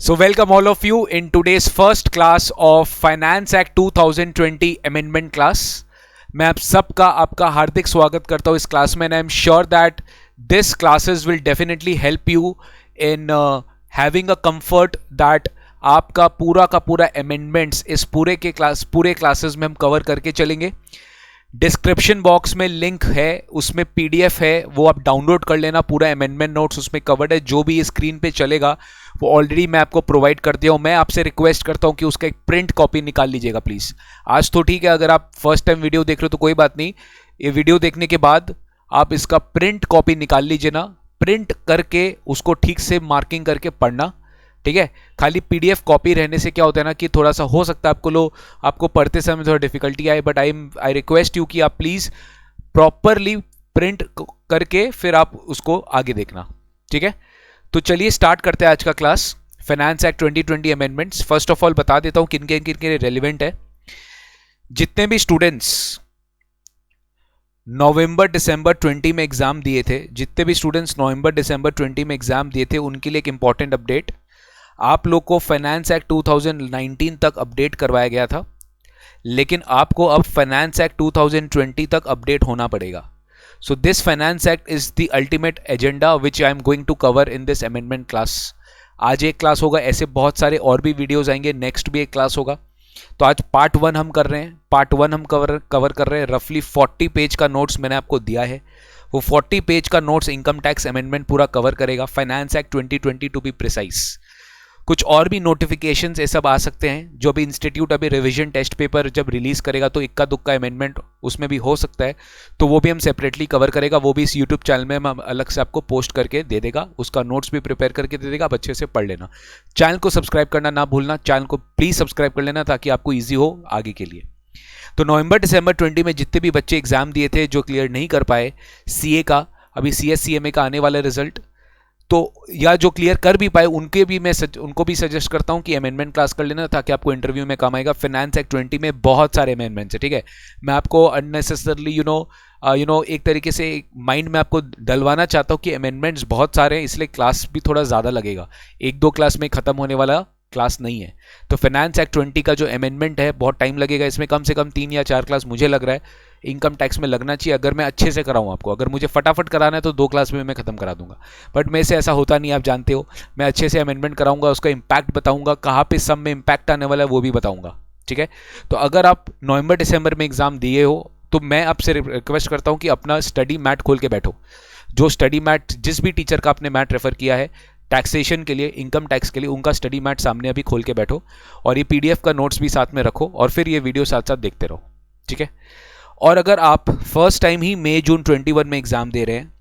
So welcome all of you in today's first class of Finance Act 2020 Amendment class. मैं आप सबका आपका हार्दिक स्वागत करता हूँ इस क्लास में. I am sure that this classes will definitely help you in having a comfort that आपका पूरा अमेंडमेंट्स इस पूरे क्लासेस में हम कवर करके चलेंगे. डिस्क्रिप्शन बॉक्स में लिंक है, उसमें पीडीएफ है, वो आप डाउनलोड कर लेना. पूरा अमेंडमेंट नोट्स उसमें कवर्ड है. जो भी स्क्रीन पे चलेगा वो ऑलरेडी मैं आपको प्रोवाइड कर दिया हूँ. मैं आपसे रिक्वेस्ट करता हूँ कि उसका एक प्रिंट कॉपी निकाल लीजिएगा प्लीज़. आज तो ठीक है, अगर आप फर्स्ट टाइम वीडियो देख रहे हो तो कोई बात नहीं. ये वीडियो देखने के बाद आप इसका प्रिंट कॉपी निकाल लीजिए ना. प्रिंट करके उसको ठीक से मार्किंग करके पढ़ना, ठीक है. खाली पीडीएफ कॉपी रहने से क्या होता है ना कि थोड़ा सा हो सकता है आपको पढ़ते समय थोड़ा डिफिकल्टी आए. बट आई रिक्वेस्ट यू कि आप प्लीज प्रॉपरली प्रिंट करके फिर आप उसको आगे देखना, ठीक है. तो चलिए स्टार्ट करते हैं आज का class. Finance act 2020 amendments. First of all बता देता हूं किन किन रेलिवेंट है. जितने भी स्टूडेंट्स नवंबर दिसंबर 20 में एग्जाम दिए थे, में एग्जाम दिए थे, उनके लिए एक इंपॉर्टेंट अपडेट. आप लोग को फाइनेंस एक्ट 2019 तक अपडेट करवाया गया था, लेकिन आपको अब फाइनेंस एक्ट 2020 तक अपडेट होना पड़ेगा. So this finance act is the ultimate agenda which I am going to cover in this amendment class. आज एक क्लास होगा, ऐसे बहुत सारे और भी वीडियोस आएंगे. नेक्स्ट भी एक क्लास होगा. तो आज पार्ट 1 हम कर रहे हैं. पार्ट 1 हम कवर कर रहे हैं. रफली 40 पेज का नोट्स मैंने आपको दिया है. वो 40 पेज का नोट्स इनकम टैक्स अमेंडमेंट पूरा कवर करेगा. Finance act 2020 to be precise. कुछ और भी नोटिफिकेशंस ये सब आ सकते हैं. जो भी इंस्टीट्यूट अभी रिवीजन टेस्ट पेपर जब रिलीज करेगा तो इक्का दुक्का अमेंडमेंट उसमें भी हो सकता है, तो वो भी हम सेपरेटली कवर करेगा. वो भी इस यूट्यूब चैनल में हम अलग से आपको पोस्ट करके दे देगा. उसका नोट्स भी प्रिपेयर करके दे देगा. आप अच्छे से पढ़ लेना. चैनल को सब्सक्राइब करना ना भूलना. चैनल को प्लीज सब्सक्राइब कर लेना ताकि आपको ईजी हो आगे के लिए. तो नवंबर दिसंबर 20 में जितने भी बच्चे एग्जाम दिए थे जो क्लियर नहीं कर पाए सीए का, अभी CSCMA का आने वाला रिजल्ट, तो या जो क्लियर कर भी पाए उनको भी सजेस्ट करता हूं कि अमेंडमेंट क्लास कर लेना ताकि आपको इंटरव्यू में काम आएगा. फाइनेंस एक्ट 20 में बहुत सारे अमेंडमेंट्स है, ठीक है. मैं आपको अननेसेसरली एक तरीके से माइंड में आपको डलवाना चाहता हूं कि अमेंडमेंट्स बहुत सारे हैं, इसलिए क्लास भी थोड़ा ज़्यादा लगेगा. 1-2 क्लास में खत्म होने वाला क्लास नहीं है. तो फाइनेंस एक्ट 20 का जो अमेंडमेंट है बहुत टाइम लगेगा. इसमें कम से कम 3 या 4 क्लास मुझे लग रहा है इनकम टैक्स में लगना चाहिए, अगर मैं अच्छे से कराऊं आपको. अगर मुझे फटाफट कराना है तो 2 क्लास में मैं खत्म करा दूंगा, बट मेरे से ऐसा होता नहीं, आप जानते हो. मैं अच्छे से अमेंडमेंट कराऊंगा, उसका इंपैक्ट बताऊंगा, कहाँ पे सब में इंपैक्ट आने वाला है वो भी बताऊंगा, ठीक है. तो अगर आप नवंबर दिसंबर में एग्जाम दिए हो तो मैं आपसे रिक्वेस्ट करता हूँ कि अपना स्टडी मैट खोल के बैठो. जो स्टडी मैट जिस भी टीचर का आपने मैट रेफर किया है टैक्सेशन के लिए, इनकम टैक्स के लिए, उनका स्टडी मैट सामने अभी खोल के बैठो और ये पीडीएफ का नोट्स भी साथ में रखो और फिर ये वीडियो साथ साथ देखते रहो, ठीक है. और अगर आप फर्स्ट टाइम ही मई जून 21 में एग्जाम दे रहे हैं,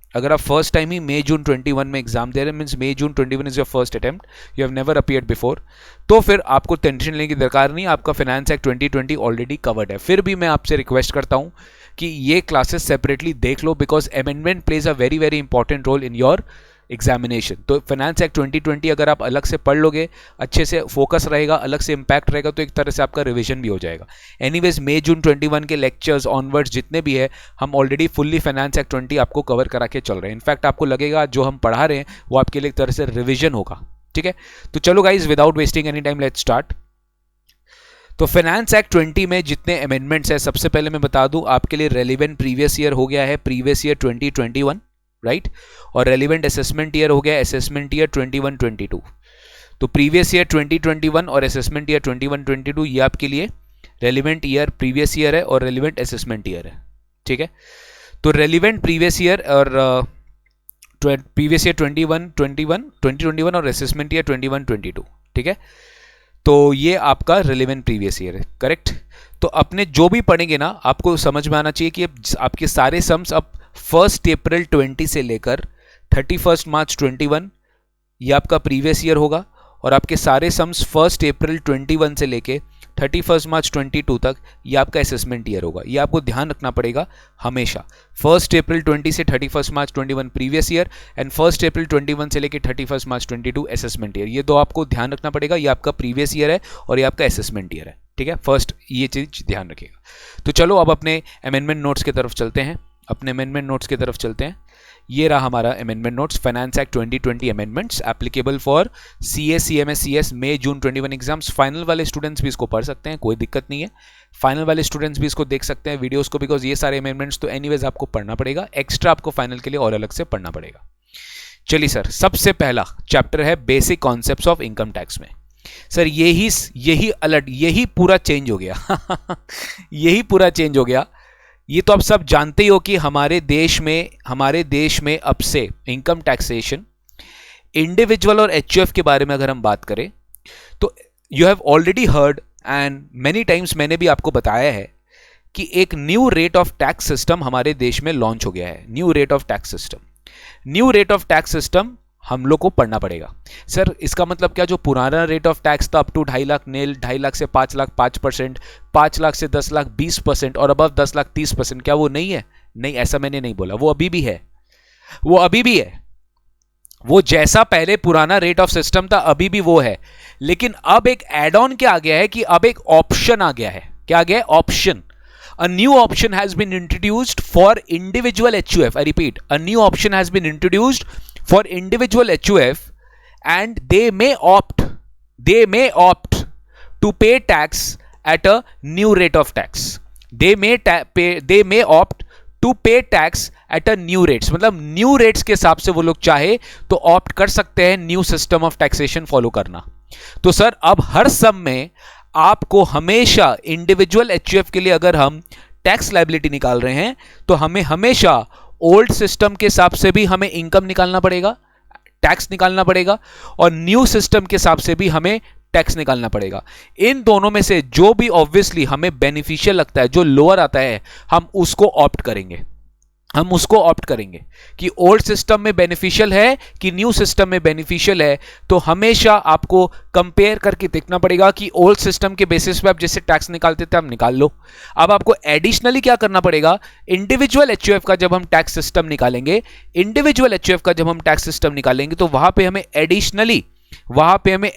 means May June 21 is your first attempt, you have never appeared before, तो फिर आपको टेंशन लेने की दरकार नहीं. आपका फाइनेंस एक्ट 2020 ऑलरेडी कवर्ड है. फिर भी मैं आपसे रिक्वेस्ट करता हूं कि ये क्लासेस सेपरेटली देख लो because amendment plays a very very important role in your examination. तो फाइनेंस एक्ट 2020 अगर आप अलग से पढ़ लोगे, अच्छे से फोकस रहेगा, अलग से इंपैक्ट रहेगा, तो एक तरह से आपका रिवीजन भी हो जाएगा. एनीवेज मई जून 21 के लेक्चर्स ऑनवर्ड्स जितने भी है हम ऑलरेडी फुल्ली फाइनेंस एक्ट 20 आपको कवर करा के चल रहे हैं. इनफैक्ट आपको लगेगा जो हम पढ़ा रहे हैं वो आपके लिए एक तरह से रिविजन होगा, ठीक है. तो चलो guys without wasting any time let's start. तो फाइनेंस एक्ट 20 में जितने अमेंडमेंट्स है, सबसे पहले मैं बता दूं आपके लिए रेलिवेंट प्रीवियस ईयर हो गया है प्रीवियस ईयर 2021, राइट. और रेलिवेंट असेसमेंट ईयर हो गया असेसमेंट ईयर 21-22. तो प्रीवियस ईयर 2021 और असेसमेंट ईयर 21-22 ये आपके लिए रेलिवेंट ईयर प्रीवियस ईयर है और रेलिवेंट असेसमेंट ईयर है, ठीक है. तो रेलिवेंट प्रीवियस ईयर और प्रीवियस ईयर 2021 और असेसमेंट ईयर 21-22, ठीक है. तो ये आपका रेलिवेंट प्रीवियस ईयर है, करेक्ट. तो अपने जो भी पढ़ेंगे ना आपको समझ में आना चाहिए कि आपके सारे सम्स अब 1 अप्रैल 20 से लेकर 31 मार्च 21 ये आपका प्रीवियस ईयर होगा और आपके सारे सम्स 1 अप्रैल 21 से लेकर 31 मार्च 22 तक ये आपका असेसमेंट ईयर होगा. ये आपको ध्यान रखना पड़ेगा हमेशा. 1 अप्रैल 20 से 31 मार्च 21 प्रीवियस ईयर एंड 1 अप्रैल 21 से लेकर 31 मार्च 22 असेसमेंट ईयर. ये दो आपको ध्यान रखना पड़ेगा. ये आपका प्रीवियस ईयर है और ये आपका असेसमेंट ईयर है, ठीक है. फर्स्ट ये चीज ध्यान रखिएगा. तो चलो अब अपने अमेंडमेंट नोट्स की तरफ चलते हैं. ये रहा हमारा amendment notes, finance act 2020 amendments applicable for CA CMS CS May June 21 exams. Final वाले स्टूडेंट्स भी इसको पढ़ सकते हैं, कोई दिक्कत नहीं है। फाइनल वाले स्टूडेंट्स भी इसको देख सकते हैं वीडियोस को, बिकॉज ये सारे अमेंडमेंट्स तो एनीवेज आपको पढ़ना पड़ेगा, एक्स्ट्रा आपको फाइनल के लिए और अलग से पढ़ना पड़ेगा। चलिए सर, सबसे पहला चैप्टर है basic concepts of income tax में। सर यही पूरा चेंज हो गया यही पूरा चेंज हो गया। ये तो आप सब जानते ही हो कि हमारे देश में अब से इनकम टैक्सेशन, इंडिविजुअल और एचयूएफ के बारे में अगर हम बात करें तो you have already heard and many times मैंने भी आपको बताया है कि एक new rate of tax system हमारे देश में लॉन्च हो गया है। New rate of tax system हम लोग को पढ़ना पड़ेगा। सर इसका मतलब क्या, जो पुराना रेट ऑफ टैक्स था अप टू 2.5 लाख नील, 2.5 लाख से 5 लाख 5%, 5 लाख से 10 लाख 20% और अबव 10 लाख 30%, क्या वो नहीं है? नहीं, ऐसा मैंने नहीं बोला, वो अभी भी है, वो जैसा पहले पुराना रेट ऑफ सिस्टम था अभी भी वो है, लेकिन अब एक एड ऑन क्या आ गया है कि अब एक ऑप्शन आ गया है। क्या आ गया है? Option. A new option has been introduced for individual HUF. I repeat, a new option has been introduced for individual HUF, and they may opt to pay tax at a new rate of tax. They may opt to pay tax at a new rates. मतलब new rates के हिसाब से वो लोग चाहे तो opt कर सकते हैं new system of taxation follow करना। तो सर अब हर सम में आपको हमेशा इंडिविजुअल एचयूएफ के लिए अगर हम टैक्स लायबिलिटी निकाल रहे हैं तो हमें हमेशा ओल्ड सिस्टम के हिसाब से भी हमें इनकम निकालना पड़ेगा, टैक्स निकालना पड़ेगा, और न्यू सिस्टम के हिसाब से भी हमें टैक्स निकालना पड़ेगा। इन दोनों में से जो भी ऑब्वियसली हमें बेनिफिशियल लगता है, जो लोअर आता है, हम उसको ऑप्ट करेंगे कि ओल्ड सिस्टम में बेनिफिशियल है कि न्यू सिस्टम में बेनिफिशियल है। तो हमेशा आपको कंपेयर करके देखना पड़ेगा कि ओल्ड सिस्टम के बेसिस पे आप जैसे टैक्स निकालते थे आप निकाल लो। अब आपको एडिशनली क्या करना पड़ेगा, इंडिविजुअल एचयूएफ का जब हम टैक्स सिस्टम निकालेंगे तो वहां पे हमें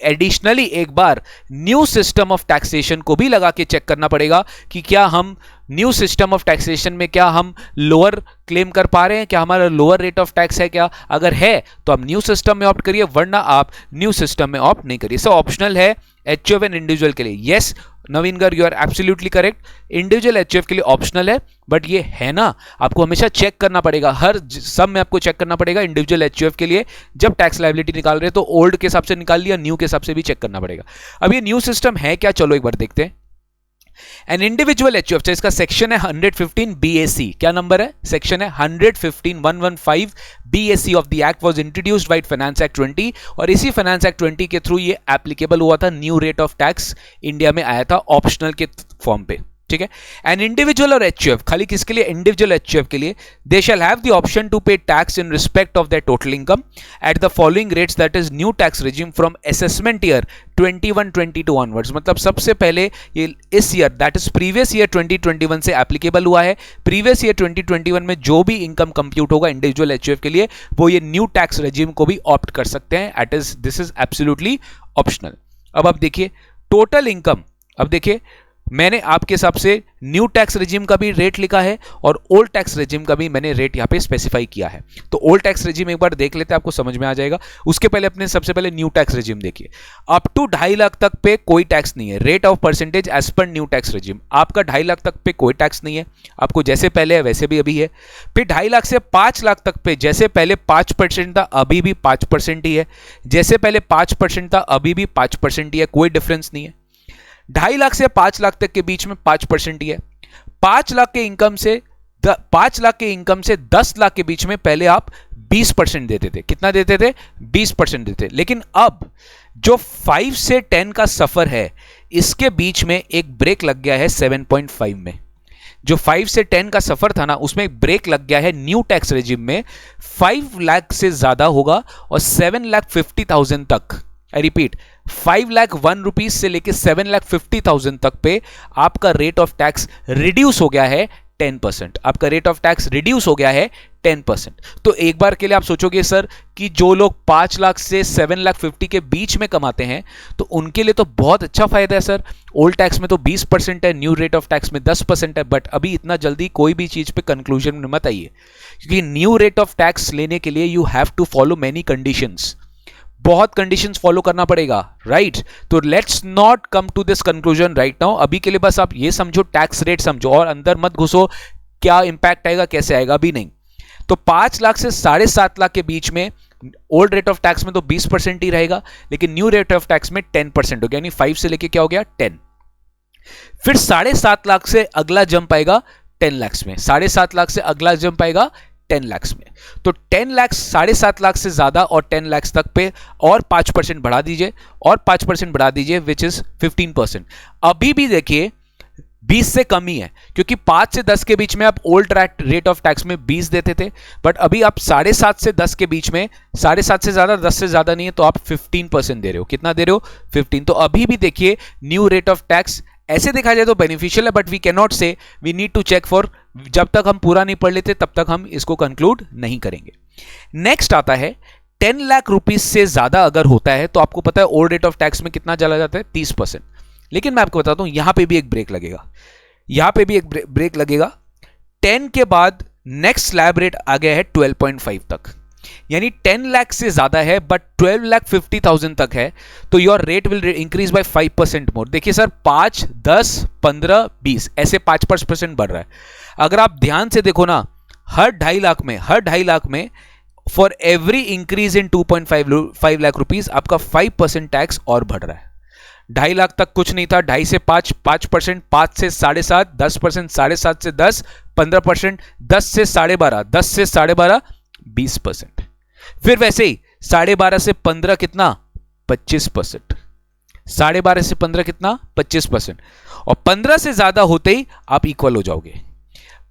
एडिशनली एक बार न्यू सिस्टम ऑफ टैक्सेशन को भी लगा के चेक करना पड़ेगा कि क्या हम न्यू सिस्टम ऑफ टैक्सेशन में क्या हम लोअर क्लेम कर पा रहे हैं, क्या हमारा लोअर रेट ऑफ टैक्स है क्या। अगर है तो आप न्यू सिस्टम में ऑप्ट करिए, वरना आप न्यू सिस्टम में ऑप्ट नहीं करिए। सो ऑप्शनल है एचयूएफ एंड इंडिविजुअल के लिए। Yes Naveen Garg, you are absolutely correct, individual HUF के लिए ऑप्शनल है, बट ये है ना, आपको हमेशा चेक करना पड़ेगा, हर सम में आपको चेक करना पड़ेगा। इंडिविजुअल एचयूएफ के लिए जब टैक्स लायबिलिटी निकाल रहे हैं तो ओल्ड के हिसाब से निकाल लिया, न्यू के हिसाब से भी चेक करना पड़ेगा। अब ये न्यू सिस्टम है क्या, चलो एक बार देखते हैं। एन इंडिविजुअल एचयूएफ, इसका सेक्शन है 115 BAC, क्या नंबर है, सेक्शन है 115 BAC of the act was introduced by finance act 20, और इसी फाइनेंस एक्ट 20 के थ्रू ये एप्लीकेबल हुआ था, new rate of tax India में आया था ऑप्शनल के फॉर्म पे, ठीक है। एन इंडिविजुअल और एचयूएफ, खाली किसके लिए, इंडिविजुअल एचयूएफ के लिए, they shall have the option to pay tax in respect of their total income at the following rates, that is new tax regime from assessment year 21-22 onwards. मतलब सबसे पहले ये इस year, that is previous year 2021 से applicable हुआ है। Previous year 2021 में जो भी इनकम कंप्यूट होगा इंडिविजुअल एचयूएफ के लिए, वो ये न्यू टैक्स रेजिम को भी ऑप्ट कर सकते हैं। This is absolutely optional. अब आप देखिए टोटल इनकम, अब देखिए मैंने आपके हिसाब से न्यू टैक्स रेजिम का भी रेट लिखा है और ओल्ड टैक्स रेजिम का भी मैंने रेट यहाँ पे स्पेसिफाई किया है। तो ओल्ड टैक्स रेजिम एक बार देख लेते हैं, आपको समझ में आ जाएगा। उसके पहले अपने सबसे पहले न्यू टैक्स रेजिम देखिए। अप टू 2.5 लाख तक पे कोई टैक्स नहीं है, rate of percentage as per new tax regime. आपका 2.5 लाख तक पे कोई टैक्स नहीं है, आपको जैसे पहले है वैसे भी अभी है। फिर 2.5 लाख से 5 लाख तक पे जैसे पहले 5% था अभी भी 5% ही है, जैसे पहले 5% था अभी भी 5% ही है, कोई डिफरेंस नहीं है। 2.5 लाख से 5 लाख तक के बीच में 5% ही है। 5 लाख के इनकम से 10 लाख के बीच में पहले आप 20% देते थे। कितना देते थे? 20% देते। लेकिन अब जो 5 से 10 का सफर है, इसके बीच में एक ब्रेक लग गया है 7.5 में। जो 5 से 10 का सफर था ना, उसमें एक ब्रेक लग गया है न्यू टैक्स रेजिम में। 5 लाख से ज्यादा होगा और 7,50,000 तक, आई रिपीट 5,01 रुपीज से लेके 7,50,000 तक पे आपका रेट ऑफ टैक्स रिड्यूस हो गया है 10%। आपका रेट ऑफ टैक्स रिड्यूस हो गया है 10%। तो एक बार के लिए आप सोचोगे सर कि जो लोग 5 लाख से 7,50,000 के बीच में कमाते हैं तो उनके लिए तो बहुत अच्छा फायदा है सर। ओल्ड टैक्स में तो 20% है, न्यू रेट ऑफ टैक्स में 10% है। बट अभी इतना जल्दी कोई भी चीज पे कंक्लूजन में मत आइए, क्योंकि न्यू रेट ऑफ टैक्स लेने के लिए you have to follow many conditions, बहुत कंडीशंस फॉलो करना पड़ेगा, राइट। तो let's not come to this conclusion right now. अभी के लिए बस आप ये समझो, टैक्स रेट समझो और अंदर मत घुसो क्या इंपैक्ट आएगा कैसे आएगा, अभी नहीं। तो 5 लाख से 7.5 लाख के बीच में ओल्ड रेट ऑफ टैक्स में तो 20% ही रहेगा, लेकिन न्यू रेट ऑफ टैक्स में 10% हो गया, यानी 5 से लेके क्या हो गया 10। फिर 7.5 लाख से अगला जंप आएगा 10 लाख में, 7.5 लाख से अगला जंप आएगा 10 लाख में। तो 10 लाख 7.5 लाख से ज्यादा और 10 लाख तक पे और 5% बढ़ा दीजिए, और 5% बढ़ा दीजिए, विच इज 15%। अभी भी देखिए 20 से कम ही है, क्योंकि 5 से 10 के बीच में आप ओल्ड रेट ऑफ टैक्स में 20 देते थे, बट अभी आप 7.5 से 10 के बीच में, 7.5 से ज्यादा 10 से ज्यादा नहीं है, तो आप 15% दे रहे हो। कितना दे रहे हो 15। तो अभी भी देखिए न्यू रेट ऑफ टैक्स ऐसे देखा जाए तो बेनिफिशियल है, but we can not say, we need to check for, जब तक हम पूरा नहीं पढ़ लेते तब तक हम इसको कंक्लूड नहीं करेंगे। नेक्स्ट आता है 10 लाख रुपीज से ज्यादा अगर होता है तो आपको पता है ओल्ड रेट ऑफ टैक्स में कितना चला जाता है 30%। लेकिन मैं आपको बताता हूं यहां पे भी एक ब्रेक लगेगा, यहां पे भी एक ब्रेक लगेगा। 10 के बाद नेक्स्ट स्लैब रेट आ गया है 12.5 तक, यानी 10 लाख से ज्यादा है बट 12,50,000 तक है, तो your rate will increase by 5% मोर। देखिए सर 5, 10, 15, 20 ऐसे 5% बढ़ रहा है। अगर आप ध्यान से देखो ना, हर 2.5 लाख में for every increase in 2.5 lakh rupees आपका 5% टैक्स और बढ़ रहा है। 2.5 लाख तक कुछ नहीं था, 2.5 से 5, 5%, 5 से 7.5, 10%, 7.5 से 10, 15%, 10 से 12.5, 10 से 12.5, 20%। फिर वैसे ही 12.5 से 15 कितना 25%, 12.5 से 15 कितना 25%, और 15 से ज्यादा होते ही आप इक्वल हो जाओगे।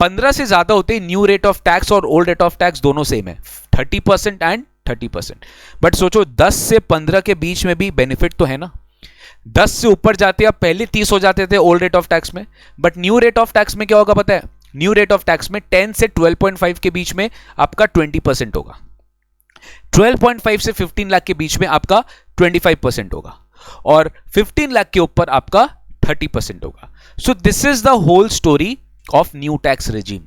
15 से ज्यादा होते ही न्यू रेट ऑफ टैक्स और ओल्ड रेट ऑफ टैक्स दोनों सेम है, 30% एंड 30%। बट सोचो 10 से 15 के बीच में भी बेनिफिट तो है ना। 10 से ऊपर जाते आप पहले 30 हो जाते थे ओल्ड रेट ऑफ टैक्स में, but new rate of tax में क्या होगा पता है? न्यू रेट ऑफ टैक्स में 10 से 12.5 के बीच में आपका 20% होगा, 12.5 से 15 लाख के बीच में आपका 25% होगा, और 15 लाख के ऊपर आपका 30% होगा। So this is the whole story of new tax regime.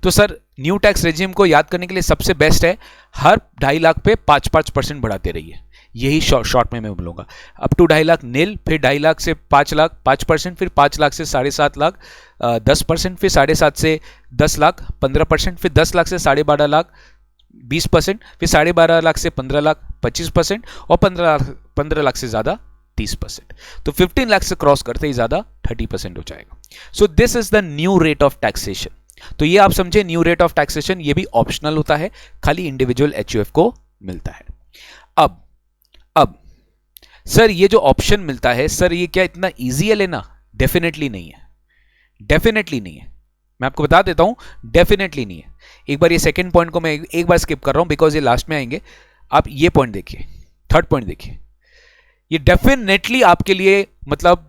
तो सर न्यू टैक्स रेजिम को याद करने के लिए सबसे बेस्ट है हर 2.5 लाख पे 5% बढ़ाते रहिए, यही शॉर्ट में मैं बोलूंगा। अप टू 2.5 लाख नील, फिर 2.5 लाख से 5 लाख 5%, फिर 5 लाख से 7.5 लाख 10%, फिर 7.5 से 10 लाख 15%, फिर 10 लाख से 12.5 लाख 20%, फिर 12.5 लाख से 15 लाख 25%, और 15 लाख से ज्यादा 30%। तो 15 लाख से क्रॉस करते ही ज्यादा 30% हो जाएगा। सो this is the new rate of taxation. तो ये आप समझे न्यू रेट ऑफ टैक्सेशन, ये भी ऑप्शनल होता है, खाली इंडिविजुअल एचयूएफ को मिलता है। अब सर ये जो ऑप्शन मिलता है सर ये क्या इतना इजी है लेना? डेफिनेटली नहीं है, डेफिनेटली नहीं है। मैं आपको बता देता हूं, डेफिनेटली नहीं है। एक बार ये सेकंड पॉइंट को मैं एक बार स्किप कर रहा हूं बिकॉज ये लास्ट में आएंगे। आप ये पॉइंट देखिए, थर्ड पॉइंट देखिए, ये डेफिनेटली आपके लिए, मतलब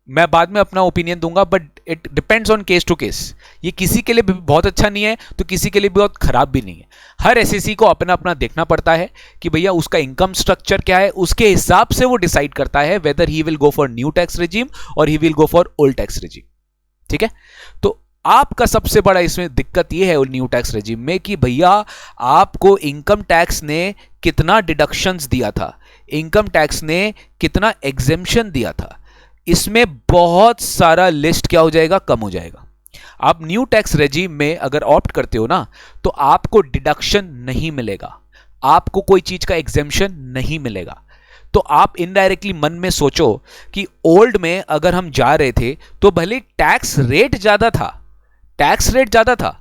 मैं बाद में अपना ओपिनियन दूंगा, but it depends on case to case. ये किसी के लिए भी बहुत अच्छा नहीं है तो किसी के लिए बहुत खराब भी नहीं है। हर एसएससी को अपना अपना देखना पड़ता है कि भैया उसका इनकम स्ट्रक्चर क्या है, उसके हिसाब से वो डिसाइड करता है whether he will go for new tax regime और he will go for old tax regime. ठीक है, तो आपका सबसे बड़ा इसमें दिक्कत यह है न्यू टैक्स रेजिम में कि भैया आपको इनकम टैक्स ने कितना डिडक्शंस दिया था, इनकम टैक्स ने कितना एग्जेम्पशन दिया था, इसमें बहुत सारा लिस्ट क्या हो जाएगा, कम हो जाएगा। आप न्यू टैक्स रेजिम में अगर ऑप्ट करते हो ना तो आपको डिडक्शन नहीं मिलेगा, आपको कोई चीज का एग्जेम्पशन नहीं मिलेगा। तो आप इनडायरेक्टली मन में सोचो कि ओल्ड में अगर हम जा रहे थे तो भले टैक्स रेट ज्यादा था, टैक्स रेट ज्यादा था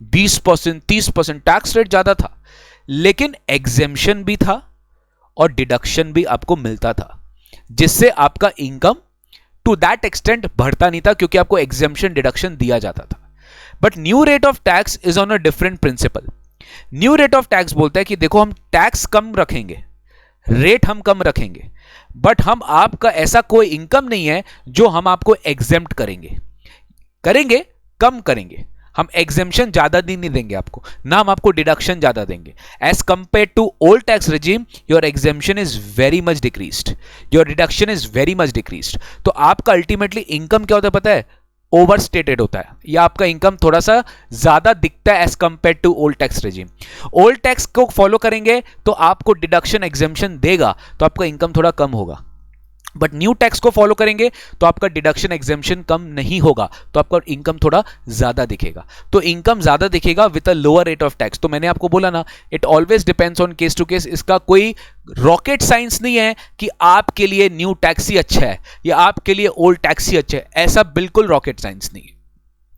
20%, 30% टैक्स रेट ज्यादा था, लेकिन एग्जेम्पशन भी था और डिडक्शन भी आपको मिलता था, जिससे आपका इनकम टू दैट एक्सटेंट बढ़ता नहीं था क्योंकि आपको एग्जेम्पशन डिडक्शन दिया जाता था। But new rate of tax is on a different principle. New rate of tax बोलता है कि देखो हम टैक्स कम रखेंगे, रेट हम कम रखेंगे, बट हम आपका ऐसा कोई इनकम नहीं है जो हम आपको एग्जेम्प्ट करेंगे, कम करेंगे। हम एग्जेम्पशन ज्यादा नहीं देंगे आपको ना, हम आपको डिडक्शन ज्यादा देंगे. As compare to old tax regime your exemption is very much decreased, your deduction is very much decreased. तो आपका अल्टीमेटली इनकम क्या होता है पता है? ओवरस्टेटेड होता है, या आपका इनकम थोड़ा सा ज्यादा दिखता है as compare to old tax regime. Old tax को फॉलो करेंगे तो आपको डिडक्शन एग्जेम्पशन देगा, तो आपका इनकम थोड़ा कम होगा. बट न्यू टैक्स को फॉलो करेंगे तो आपका डिडक्शन एग्जेम्पशन कम नहीं होगा, तो आपका इनकम थोड़ा ज्यादा दिखेगा. तो इनकम ज्यादा दिखेगा with a lower rate of tax. तो मैंने आपको बोला ना, it always depends on case to case. इसका कोई रॉकेट साइंस नहीं है कि आपके लिए न्यू टैक्स ही अच्छा है या आपके लिए ओल्ड टैक्स ही अच्छा है. ऐसा बिल्कुल रॉकेट साइंस नहीं है.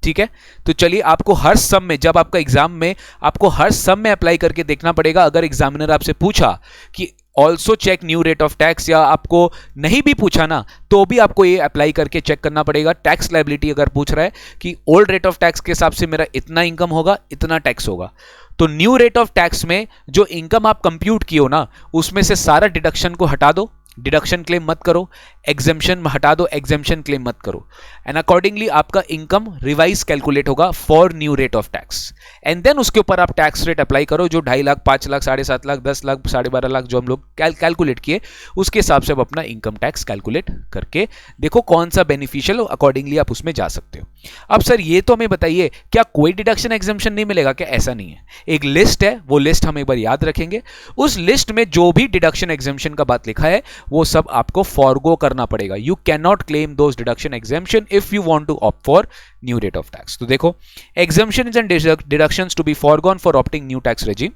ठीक है, तो चलिए आपको हर सम में, जब आपका एग्जाम में, आपको हर सम में अप्लाई करके देखना पड़ेगा. अगर एग्जामिनर आपसे पूछा कि also check new rate of tax, या आपको नहीं भी पूछा ना तो भी आपको ये अप्लाई करके चेक करना पड़ेगा. टैक्स लायबिलिटी अगर पूछ रहा है कि ओल्ड रेट ऑफ टैक्स के हिसाब से मेरा इतना इनकम होगा, इतना टैक्स होगा, तो न्यू रेट ऑफ टैक्स में जो इनकम आप कंप्यूट किए हो ना, उसमें से सारा डिडक्शन को हटा दो, डिडक्शन क्लेम मत करो, एग्जेम्पशन हटा दो, एग्जेम्पशन क्लेम मत करो, एंड अकॉर्डिंगली आपका इनकम रिवाइज कैलकुलेट होगा for new rate of tax. And then उसके ऊपर आप टैक्स रेट अप्लाई करो, जो 2.5 लाख, 5 लाख, 7.5 लाख, 10 लाख, 12.5 लाख जो हम लोग कैलकुलेट किए, उसके हिसाब से आप अपना इनकम टैक्स कैलकुलेट करके देखो कौन सा बेनिफिशियल हो, अकॉर्डिंगली आप उसमें जा सकते हो. अब सर ये तो हमें बताइए, क्या कोई डिडक्शन एग्जेम्पशन नहीं मिलेगा क्या? ऐसा नहीं है. एक लिस्ट है, वो लिस्ट हम एक बार याद रखेंगे. उस लिस्ट में जो भी डिडक्शन एग्जेम्पशन का बात लिखा है वो सब आपको फॉरगो करना पड़ेगा. You can not claim those deduction exemption if you want to opt for new rate of tax. तो देखो, exemptions and deductions to be forgone for opting new tax regime.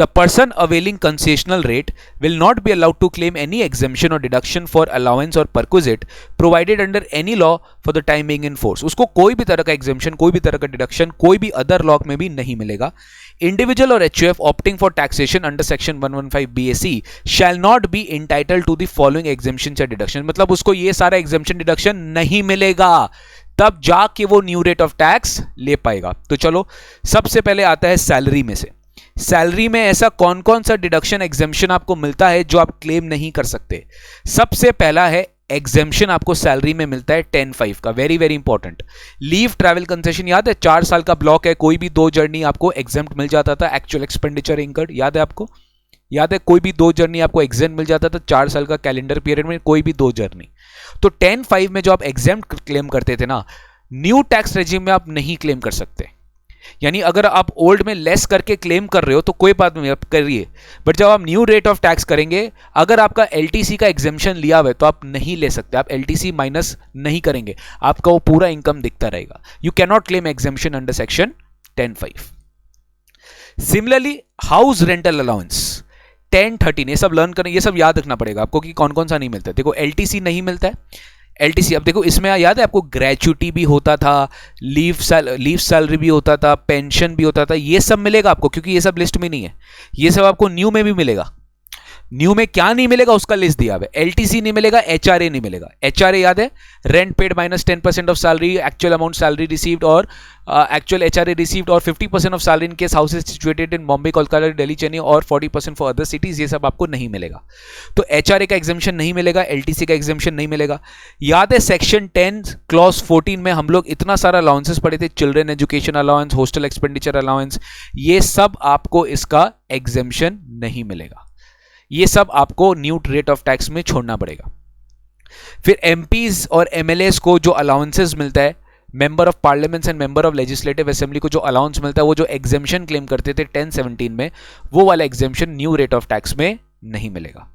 The person availing concessional rate will not be allowed to claim any exemption or deduction for allowance or perquisite provided under any law for the time being in force. उसको कोई भी तरह का exemption, कोई भी तरह का deduction, कोई भी other law में भी नहीं मिलेगा. Individual or HUF opting for taxation under section 115 BAC shall not be entitled to the following exemptions or deductions. मतलब उसको ये सारा exemption deduction नहीं मिलेगा, तब जाके वो न्यू रेट ऑफ टैक्स ले पाएगा. तो चलो, सबसे पहले आता है सैलरी में से. सैलरी में ऐसा कौन कौन सा डिडक्शन एग्जेम्पशन आपको मिलता है जो आप क्लेम नहीं कर सकते? सबसे पहला है एग्जेम्पशन आपको सैलरी में मिलता है 10(5) का. Very very important. Leave travel concession याद है? 4 साल का ब्लॉक है, कोई भी 2 जर्नी आपको एग्जेम्प्ट मिल जाता था. एक्चुअल एक्सपेंडिचर इनकर्ड याद है आपको? याद है, कोई भी 2 जर्नी आपको एग्जेम्प्ट मिल जाता था 4 साल का कैलेंडर पीरियड में, कोई भी 2 जर्नी. तो 10(5) में जो आप एग्जेम्प्ट क्लेम करते थे ना, न्यू टैक्स रेजिम में आप नहीं क्लेम कर सकते. यानी अगर आप ओल्ड में लेस करके क्लेम कर रहे हो तो कोई बात नहीं, आप करिए. बट जब आप न्यू रेट ऑफ टैक्स करेंगे, अगर आपका एलटीसी का एग्जेम्पशन लिया हुआ है तो आप नहीं ले सकते. आप एलटीसी माइनस नहीं करेंगे, आपका वो पूरा इनकम दिखता रहेगा. You can not claim exemption under section 10(5). Similarly house rental allowance 10(13), ये सब लर्न करें, ये सब याद रखना पड़ेगा आपको कि कौन कौन सा नहीं मिलता है. देखो, एलटीसी नहीं मिलता है. एलटीसी, अब देखो इसमें याद है आपको ग्रेचुटी भी होता था, लीव सैलरी भी होता था, पेंशन भी होता था. ये सब मिलेगा आपको, क्योंकि ये सब लिस्ट में नहीं है. ये सब आपको न्यू में भी मिलेगा. न्यू में क्या नहीं मिलेगा उसका लिस्ट दिया हुआ है. एलटीसी नहीं मिलेगा, एचआरए नहीं मिलेगा. एचआरए याद है? Rent paid minus 10% of salary, actual amount salary received, और एक्चुअल एचआरए रिसीव्ड, और 50% of salary in case houses situated in Bombay, Kolkata, Delhi, Chennai, और 40% फॉर अदर सिटीज. ये सब आपको नहीं मिलेगा. तो एचआरए का एग्जेम्पशन नहीं मिलेगा, एलटीसी का एग्जेम्पशन नहीं मिलेगा. याद है सेक्शन 10 क्लॉज 14 में हम लोग इतना सारा अलाउंसेस पढ़े थे, children education allowance, hostel expenditure allowance. ये सब आपको इसका एग्जेम्पशन नहीं मिलेगा. ये सब आपको न्यू रेट ऑफ टैक्स में छोड़ना पड़ेगा. फिर एमपीज और एमएलएस को जो अलाउंसेस मिलता है, member of parliaments and member of legislative assembly को जो अलाउंस मिलता है, वो जो एग्जेम्पशन क्लेम करते थे 10(17) में, वो वाला exemption new rate of tax में नहीं मिलेगा.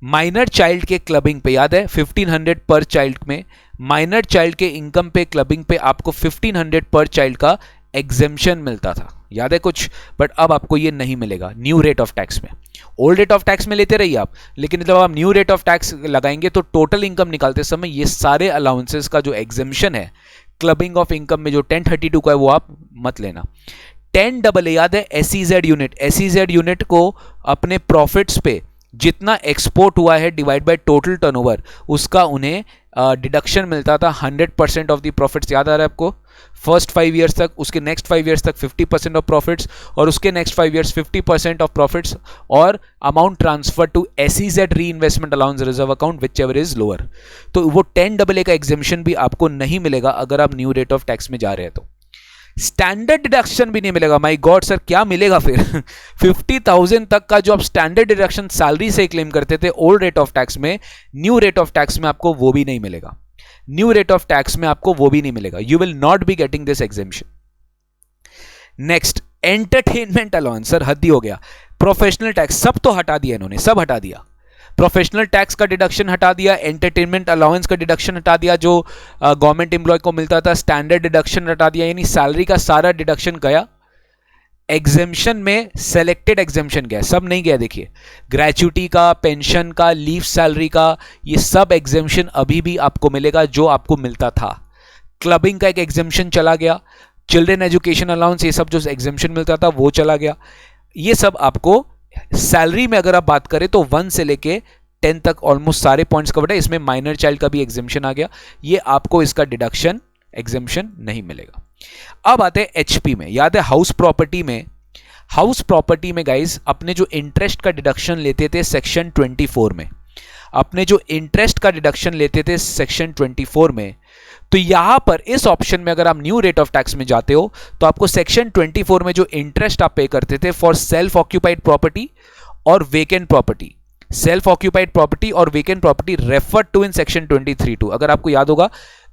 माइनर चाइल्ड के क्लबिंग पे याद है 1500 पर चाइल्ड में, माइनर चाइल्ड के इनकम पे क्लबिंग पे आपको 1500 पर चाइल्ड का एग्जेम्पशन मिलता था. याद है कुछ? बट अब आपको ये नहीं मिलेगा न्यू रेट ऑफ टैक्स में. ओल्ड रेट ऑफ टैक्स में लेते रहिए आप, लेकिन जब आप न्यू रेट ऑफ टैक्स लगाएंगे तो टोटल इनकम निकालते समय ये सारे अलाउंसेस का जो एग्जेम्पशन है क्लबिंग ऑफ इनकम में जो 1032 का है वो आप मत लेना. 10AA याद है? SEZ unit. SEZ यूनिट को अपने प्रॉफिट्स पे जितना एक्सपोर्ट हुआ है डिवाइड बाय टोटल टर्नओवर, उसका उन्हें डिडक्शन मिलता था 100% ऑफ द प्रॉफिट्स. याद आ रहा है आपको? फर्स्ट 5 ईयर्स तक, उसके नेक्स्ट 5 ईयर्स तक 50% ऑफ प्रॉफिट्स, और उसके नेक्स्ट 5 ईयर्स 50% ऑफ प्रॉफिट्स, और अमाउंट ट्रांसफर टू SEZ री investment allowance reserve account which ever is lower. तो वो 10AA का एग्जेम्पशन भी आपको नहीं मिलेगा अगर आप न्यू रेट ऑफ टैक्स में जा रहे हैं. तो स्टैंडर्ड डिडक्शन भी नहीं मिलेगा। माय गॉड सर, क्या मिलेगा फिर? 50,000 तक का जो आप स्टैंडर्ड डिडक्शन सैलरी से क्लेम करते थे ओल्ड रेट ऑफ टैक्स में, न्यू रेट ऑफ टैक्स में आपको वो भी नहीं मिलेगा। न्यू रेट ऑफ टैक्स में आपको वो भी नहीं मिलेगा। You will not be getting this exemption. Next, entertainment allowance. Sir हद ही हो गया। प्रोफेशनल टैक्स सब तो हटा दिया इन्होंने, सब हटा दिया। प्रोफेशनल टैक्स का डिडक्शन हटा दिया, एंटरटेनमेंट अलाउंस का डिडक्शन हटा दिया जो गवर्नमेंट एम्प्लॉय को मिलता था, स्टैंडर्ड डिडक्शन हटा दिया, यानी सैलरी का सारा डिडक्शन गया। एग्जेम्पशन में सेलेक्टेड एग्जेम्पशन गया, सब नहीं गया। देखिए ग्रेच्युटी का, पेंशन का, लीव सैलरी का, ये सब एग्जेम्पशन अभी भी आपको मिलेगा जो आपको मिलता था। क्लबिंग का एक एग्जेम्पशन चला गया, चिल्ड्रन एजुकेशन अलाउंस, ये सब जो एग्जेम्पशन मिलता था वो चला गया। ये सब आपको सैलरी में अगर आप बात करें तो 1 से लेके 10 तक ऑलमोस्ट सारे पॉइंट्स कवर्ड है। इसमें माइनर चाइल्ड का भी एग्जेम्पशन आ गया, ये आपको इसका डिडक्शन एग्जेम्पशन नहीं मिलेगा। अब आते हैं एचपी में। याद है हाउस प्रॉपर्टी में, हाउस प्रॉपर्टी में गाइस अपने जो इंटरेस्ट का डिडक्शन लेते थे सेक्शन 24 में, अपने जो इंटरेस्ट का डिडक्शन लेते थे सेक्शन 24 में, तो यहां पर इस ऑप्शन में अगर आप न्यू रेट ऑफ टैक्स में जाते हो तो आपको सेक्शन 24 में जो इंटरेस्ट आप पे करते थे फॉर सेल्फ ऑक्यूपाइड प्रॉपर्टी और vacant property, self occupied property और vacant property refer to in section 23(2), अगर आपको याद होगा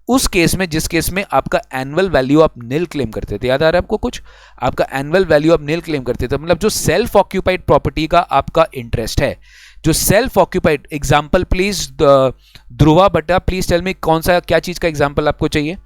उस केस में, जिस केस में आपका एनुअल वैल्यू आप नील क्लेम करते थे, याद आ रहा है आपको कुछ, आपका एनुअल वैल्यू आप नील क्लेम करते थे, मतलब जो सेल्फ ऑक्यूपाइड प्रॉपर्टी का आपका इंटरेस्ट है, जो self occupied, example please Dhruva बटा प्लीज टेल मी कौन सा क्या चीज का एग्जांपल आपको चाहिए?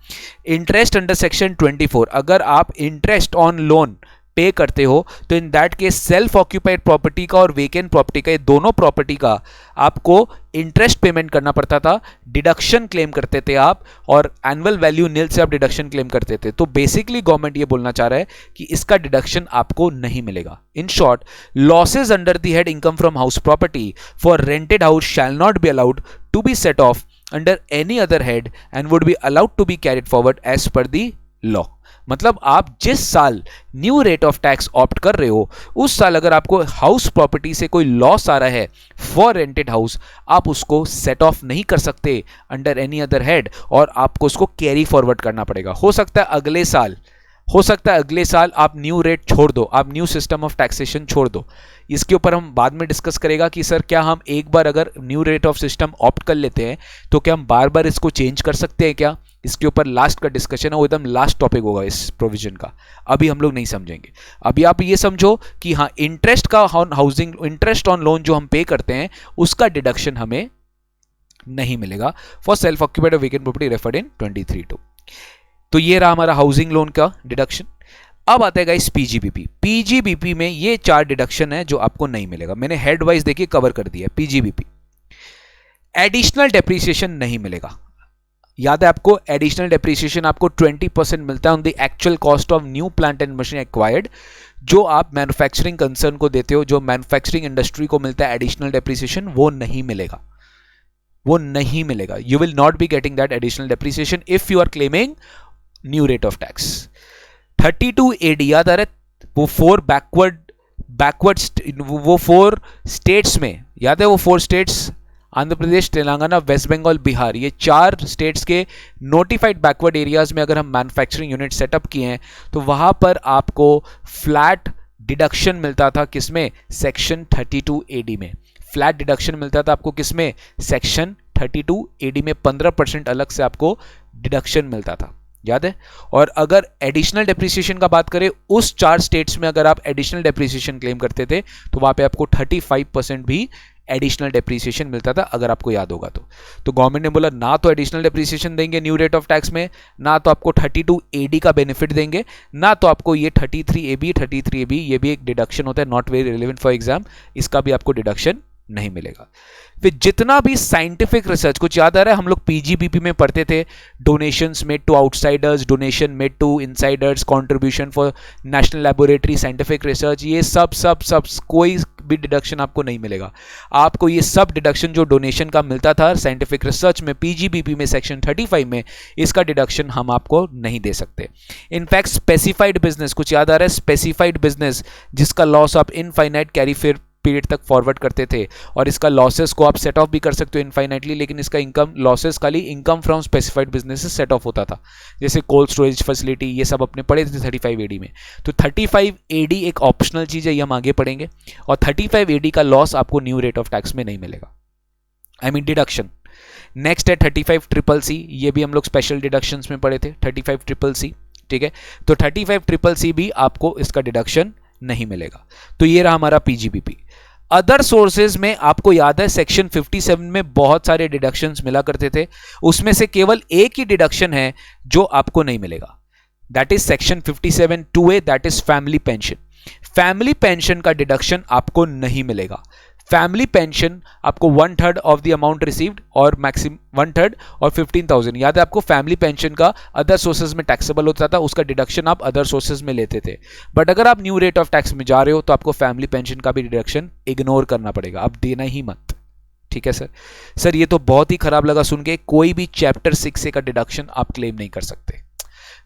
इंटरेस्ट अंडर सेक्शन 24, अगर आप इंटरेस्ट ऑन लोन पे करते हो तो in that case self occupied property का और वेकेंट प्रॉपर्टी का, ये दोनों प्रॉपर्टी का आपको इंटरेस्ट पेमेंट करना पड़ता था, डिडक्शन क्लेम करते थे आप, और एनुअल वैल्यू नील से आप डिडक्शन क्लेम करते थे। तो बेसिकली गवर्नमेंट ये बोलना चाह रहा है कि इसका डिडक्शन आपको नहीं मिलेगा। In short, losses under the head income from house property for rented house shall not be allowed to be set off under any other head and would be allowed to be carried forward as per the law. मतलब आप जिस साल new rate of tax opt कर रहे हो उस साल अगर आपको हाउस प्रॉपर्टी से कोई लॉस आ रहा है फॉर रेंटेड हाउस, आप उसको सेट ऑफ नहीं कर सकते अंडर एनी अदर हेड और आपको उसको कैरी फॉरवर्ड करना पड़ेगा। हो सकता है अगले साल आप न्यू रेट छोड़ दो, आप न्यू सिस्टम ऑफ टैक्सेशन छोड़ दो। इसके ऊपर हम बाद में डिस्कस करेगा कि सर क्या हम एक बार अगर new rate of system opt कर लेते हैं तो क्या हम बार बार इसको चेंज कर सकते हैं क्या? इसके ऊपर लास्ट का डिस्कशन है, वो एकदम लास्ट टॉपिक होगा इस प्रोविजन का, अभी हम लोग नहीं समझेंगे। अभी आप ये समझो कि हाँ, इंटरेस्ट का हाउसिंग इंटरेस्ट ऑन लोन जो हम पे करते हैं उसका डिडक्शन हमें नहीं मिलेगा for self occupied vacant property referred in 23(2). तो ये रहा हमारा हाउसिंग लोन का डिडक्शन। अब आता है गाइस पीजीबीपी। पीजीबीपी में ये 4 डिडक्शन है जो आपको नहीं मिलेगा, मैंने हेड वाइज देखिए कवर कर दिया। पीजीबीपी, एडिशनल डेप्रिसिएशन नहीं मिलेगा। याद है आपको, एडिशनल डेप्रिसिएशन आपको 20% मिलता है on the actual cost of new plant and machine acquired, जो आप मैन्युफैक्चरिंग कंसर्न को देते हो, जो मैन्युफैक्चरिंग इंडस्ट्री को मिलता है एडिशनल डेप्रिसिएशन, वो नहीं मिलेगा, वो नहीं मिलेगा। You will not be getting that additional depreciation if you are claiming new rate of tax. 32AD, याद आ रहा है वो 4 वो 4 स्टेट्स में, याद है वो 4 स्टेट्स, आंध्र प्रदेश, तेलंगाना, वेस्ट बंगाल, बिहार, ये 4 स्टेट्स के नोटिफाइड बैकवर्ड एरियाज में अगर हम मैन्युफैक्चरिंग यूनिट सेटअप किए हैं तो वहां पर आपको फ्लैट डिडक्शन मिलता था, किसमें? सेक्शन 32AD में फ्लैट डिडक्शन मिलता था आपको, किसमें? सेक्शन 32AD में 15% अलग से आपको डिडक्शन मिलता था, याद है। और अगर एडिशनल डेप्रिसिएशन का बात करें, उस 4 स्टेट्स में अगर आप एडिशनल डेप्रिसिएशन क्लेम करते थे तो वहां पे आपको 35% भी एडिशनल डेप्रिसिएशन मिलता था, अगर आपको याद होगा तो गवर्नमेंट ने बोला ना तो एडिशनल डेप्रिसिएशन देंगे न्यू रेट ऑफ टैक्स में, ना तो आपको 32AD का बेनिफिट देंगे, ना तो आपको ये 33AB ये भी एक डिडक्शन होता है, not very relevant for exam, इसका भी आपको डिडक्शन नहीं मिलेगा। फिर जितना भी साइंटिफिक रिसर्च, कुछ याद आ रहा है हम लोग पीजीबीपी में पढ़ते थे, donations made to outsiders, donation made to insiders, contribution for national laboratory scientific research, ये सब कोई भी डिडक्शन आपको नहीं मिलेगा। आपको ये सब डिडक्शन जो डोनेशन का मिलता था साइंटिफिक रिसर्च में पीजीबीपी में सेक्शन 35 में, इसका डिडक्शन हम आपको नहीं दे सकते। इनफैक्ट स्पेसिफाइड बिजनेस, कुछ याद आ रहा है? स्पेसिफाइड बिजनेस जिसका लॉस आप इनफाइनाइट कैरी पीरियड तक फॉरवर्ड करते थे, और इसका लॉसेस को आप सेट ऑफ भी कर सकते हो इनफाइनाइटली, लेकिन इसका इनकम लॉसेस खाली income from specified businesses set of होता था, जैसे कोल्ड स्टोरेज फैसिलिटी, ये सब अपने पढ़े थे 35 AD में। तो 35 AD एक ऑप्शनल चीज़ है, ये हम आगे पढ़ेंगे। और 35 AD का लॉस आपको न्यू रेट ऑफ टैक्स में नहीं मिलेगा, आई मीन डिडक्शन। नेक्स्ट है 35CCC, ये भी हम लोग स्पेशल डिडक्शंस में पढ़े थे 35CCC, ठीक है। तो 35CCC भी आपको इसका डिडक्शन नहीं मिलेगा। तो ये रहा हमारा PGBP। अदर सोर्सेज में आपको याद है सेक्शन 57 में बहुत सारे डिडक्शंस मिला करते थे, उसमें से केवल एक ही डिडक्शन है जो आपको नहीं मिलेगा, that is section 57(2)(a), that is family pension. Family pension का डिडक्शन आपको नहीं मिलेगा। फैमिली पेंशन आपको 1/3 ऑफ द अमाउंट रिसीव्ड और मैक्सिमम 1/3 और 15,000, याद है आपको फैमिली पेंशन का अदर सोर्सेज में टैक्सेबल होता था, उसका डिडक्शन आप अदर सोर्सेज में लेते थे। बट अगर आप न्यू रेट ऑफ टैक्स में जा रहे हो तो आपको फैमिली पेंशन का भी डिडक्शन इग्नोर करना पड़ेगा, आप देना ही मत, ठीक है सर ये तो बहुत ही खराब लगा सुन के, कोई भी चैप्टर 6A का डिडक्शन आप क्लेम नहीं कर सकते।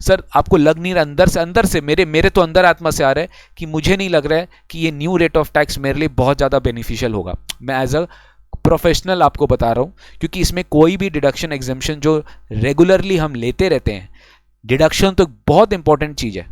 सर आपको लग नहीं रहा, अंदर से मेरे तो अंदर आत्मा से आ रहा है कि मुझे नहीं लग रहा है कि ये न्यू रेट ऑफ टैक्स मेरे लिए बहुत ज़्यादा बेनिफिशियल होगा। मैं एज अ प्रोफेशनल आपको बता रहा हूँ, क्योंकि इसमें कोई भी डिडक्शन एग्जेम्पशन जो रेगुलरली हम लेते रहते हैं, डिडक्शन तो बहुत इंपॉर्टेंट चीज़ है।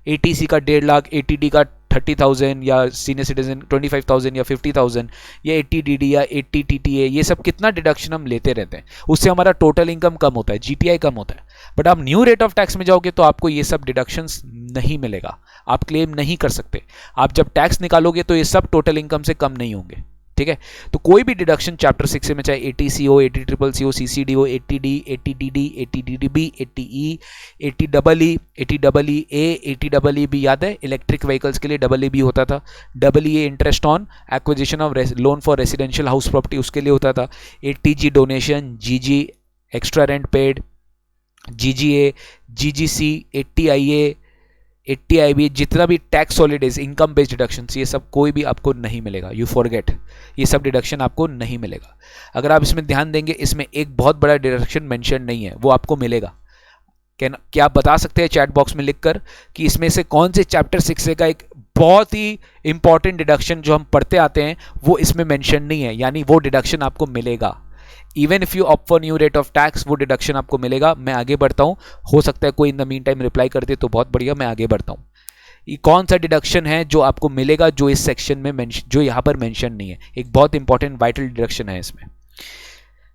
ATC का 1.5 लाख, ATD का 30,000 या सीनियर सिटीजन 25,000 या 50,000 या 80DD या 80 TTA, ये सब कितना डिडक्शन हम लेते रहते हैं, उससे हमारा टोटल इनकम कम होता है, GTI कम होता है। बट आप न्यू रेट ऑफ टैक्स में जाओगे तो आपको ये सब डिडक्शंस नहीं मिलेगा, आप क्लेम नहीं कर सकते। आप जब टैक्स निकालोगे तो ये सब टोटल इनकम से कम नहीं होंगे, ठीक है। तो कोई भी डिडक्शन चैप्टर 6 में, चाहे ATC हो, ATCCC हो, CCD हो, ATD, ATDD, ATDDB, ATE, ATEE, ATEEA, ATEEB, याद है इलेक्ट्रिक व्हीकल्स के लिए EEB होता था, EE interest on acquisition of loan for residential house property, उसके लिए होता था, ATG donation, GG extra rent paid, GGA, GGC, ATIA, 80IB, जितना भी tax holidays, income based deduction, ये सब कोई भी आपको नहीं मिलेगा, यू फॉरगेट, ये सब डिडक्शन आपको नहीं मिलेगा। अगर आप इसमें ध्यान देंगे, इसमें एक बहुत बड़ा डिडक्शन मेंशन नहीं है, वो आपको मिलेगा। क्या आप बता सकते हैं चैट बॉक्स में लिखकर कि इसमें से कौन से चैप्टर 6 का एक बहुत ही इंपॉर्टेंट डिडक्शन जो हम पढ़ते आते हैं वो इसमें मेंशन नहीं है, यानी वो डिडक्शन आपको मिलेगा। Even if you opt for new rate of tax, वो डिडक्शन आपको मिलेगा। मैं आगे बढ़ता हूं, हो सकता है कोई in the mean time reply कर दे तो बहुत बढ़िया, मैं आगे बढ़ता हूं। ये कौन सा डिडक्शन है जो आपको मिलेगा जो इस सेक्शन में जो यहां पर मेंशन नहीं है, एक बहुत इंपॉर्टेंट वाइटल डिडक्शन है इसमें,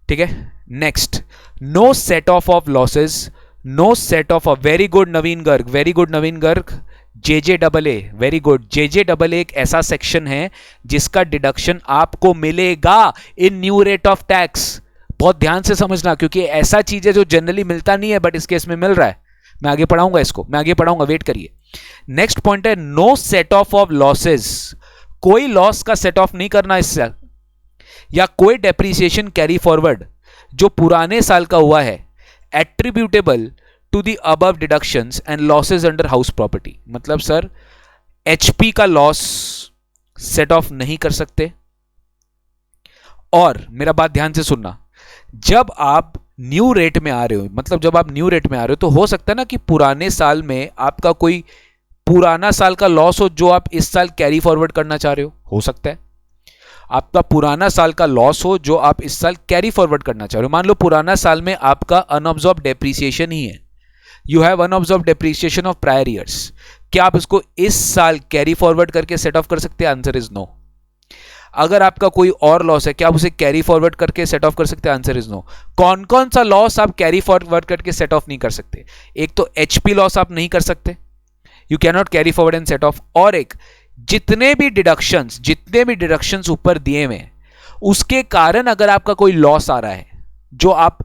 ठीक है। Next, no set off losses, no set off, very good Naveen Garg, very good Naveen Garg, JJAA, very good. JJAA एक ऐसा सेक्शन है जिसका डिडक्शन आपको मिलेगा in new rate of tax. बहुत ध्यान से समझना, क्योंकि ऐसा चीज है जो जनरली मिलता नहीं है बट इस केस में मिल रहा है। मैं आगे पढ़ाऊंगा इसको, मैं आगे पढ़ाऊंगा, वेट करिए। नेक्स्ट पॉइंट है नो सेट ऑफ लॉसेस, कोई लॉस का सेट ऑफ नहीं करना इससे, या कोई डेप्रीसिएशन कैरी फॉरवर्ड जो पुराने साल का हुआ है attributable to the above deductions and losses under house property. मतलब सर HP का लॉस सेट ऑफ नहीं कर सकते। और मेरा बात ध्यान से सुनना, जब आप न्यू रेट में आ रहे हो, मतलब जब आप न्यू रेट में आ रहे हो तो हो सकता है ना कि पुराने साल में आपका कोई पुराना साल का लॉस हो जो आप इस साल कैरी फॉरवर्ड करना चाह रहे हो सकता है। आपका पुराना साल का लॉस हो जो आप इस साल कैरी फॉरवर्ड करना चाह रहे हो। मान लो पुराना साल में आपका अनअब्जॉर्ब डेप्रीसिएशन ही है, you have unabsorbed depreciation of prior years, क्या आप इसको इस साल कैरी फॉरवर्ड करके सेट ऑफ कर सकते हैं? Answer is no. अगर आपका कोई और लॉस है, क्या आप उसे कैरी फॉरवर्ड करके सेट ऑफ कर सकते हैं? Answer is no. कौन कौन सा लॉस आप कैरी फॉरवर्ड करके सेट ऑफ नहीं कर सकते? एक तो HP लॉस आप नहीं कर सकते, you can not carry forward and set of. और एक, जितने भी डिडक्शंस ऊपर दिए हुए हैं उसके कारण अगर आपका कोई लॉस आ रहा है जो आप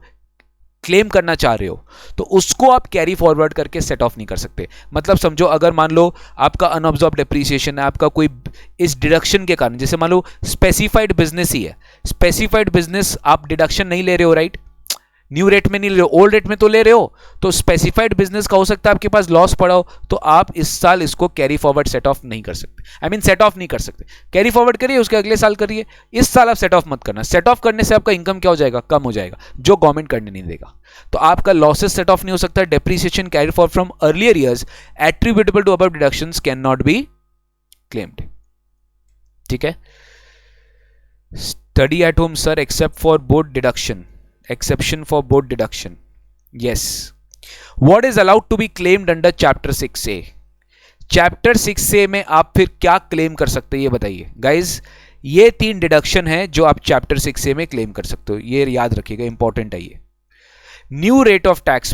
क्लेम करना चाह रहे हो तो उसको आप कैरी फॉरवर्ड करके सेट ऑफ नहीं कर सकते। मतलब समझो, अगर मान लो आपका अनअब्जॉर्ब डेप्रीसिएशन है, आपका कोई इस डिडक्शन के कारण, जैसे मान लो स्पेसिफाइड बिजनेस ही है, स्पेसिफाइड बिजनेस आप डिडक्शन नहीं ले रहे हो, राइट, न्यू रेट में नहीं ले रहे हो, ओल्ड रेट में तो ले रहे हो, तो स्पेसिफाइड बिजनेस का हो सकता है आपके पास लॉस पड़ा हो, तो आप इस साल इसको कैरी फॉरवर्ड सेट ऑफ नहीं कर सकते। आई मीन सेट ऑफ नहीं कर सकते, कैरी फॉरवर्ड करिए, उसके अगले साल करिए, इस साल आप सेट ऑफ मत करना। सेट ऑफ करने से आपका इनकम क्या हो जाएगा? कम हो जाएगा, जो गवर्नमेंट करने नहीं देगा। तो आपका लॉसेस सेट ऑफ नहीं हो सकता। Depreciation carry forward from earlier years attributable to above deductions can not be claimed. ठीक है, study at home sir except for board deduction, exception for board deduction, yes. What is allowed to be claimed under chapter 6A? Chapter 6A में आप फिर क्या claim कर सकते हैं ये बताइए गाइज। ये 3 डिडक्शन है जो आप चैप्टर 6A में क्लेम कर सकते हो, ये याद रखिएगा, इंपॉर्टेंट है ये। न्यू रेट ऑफ टैक्स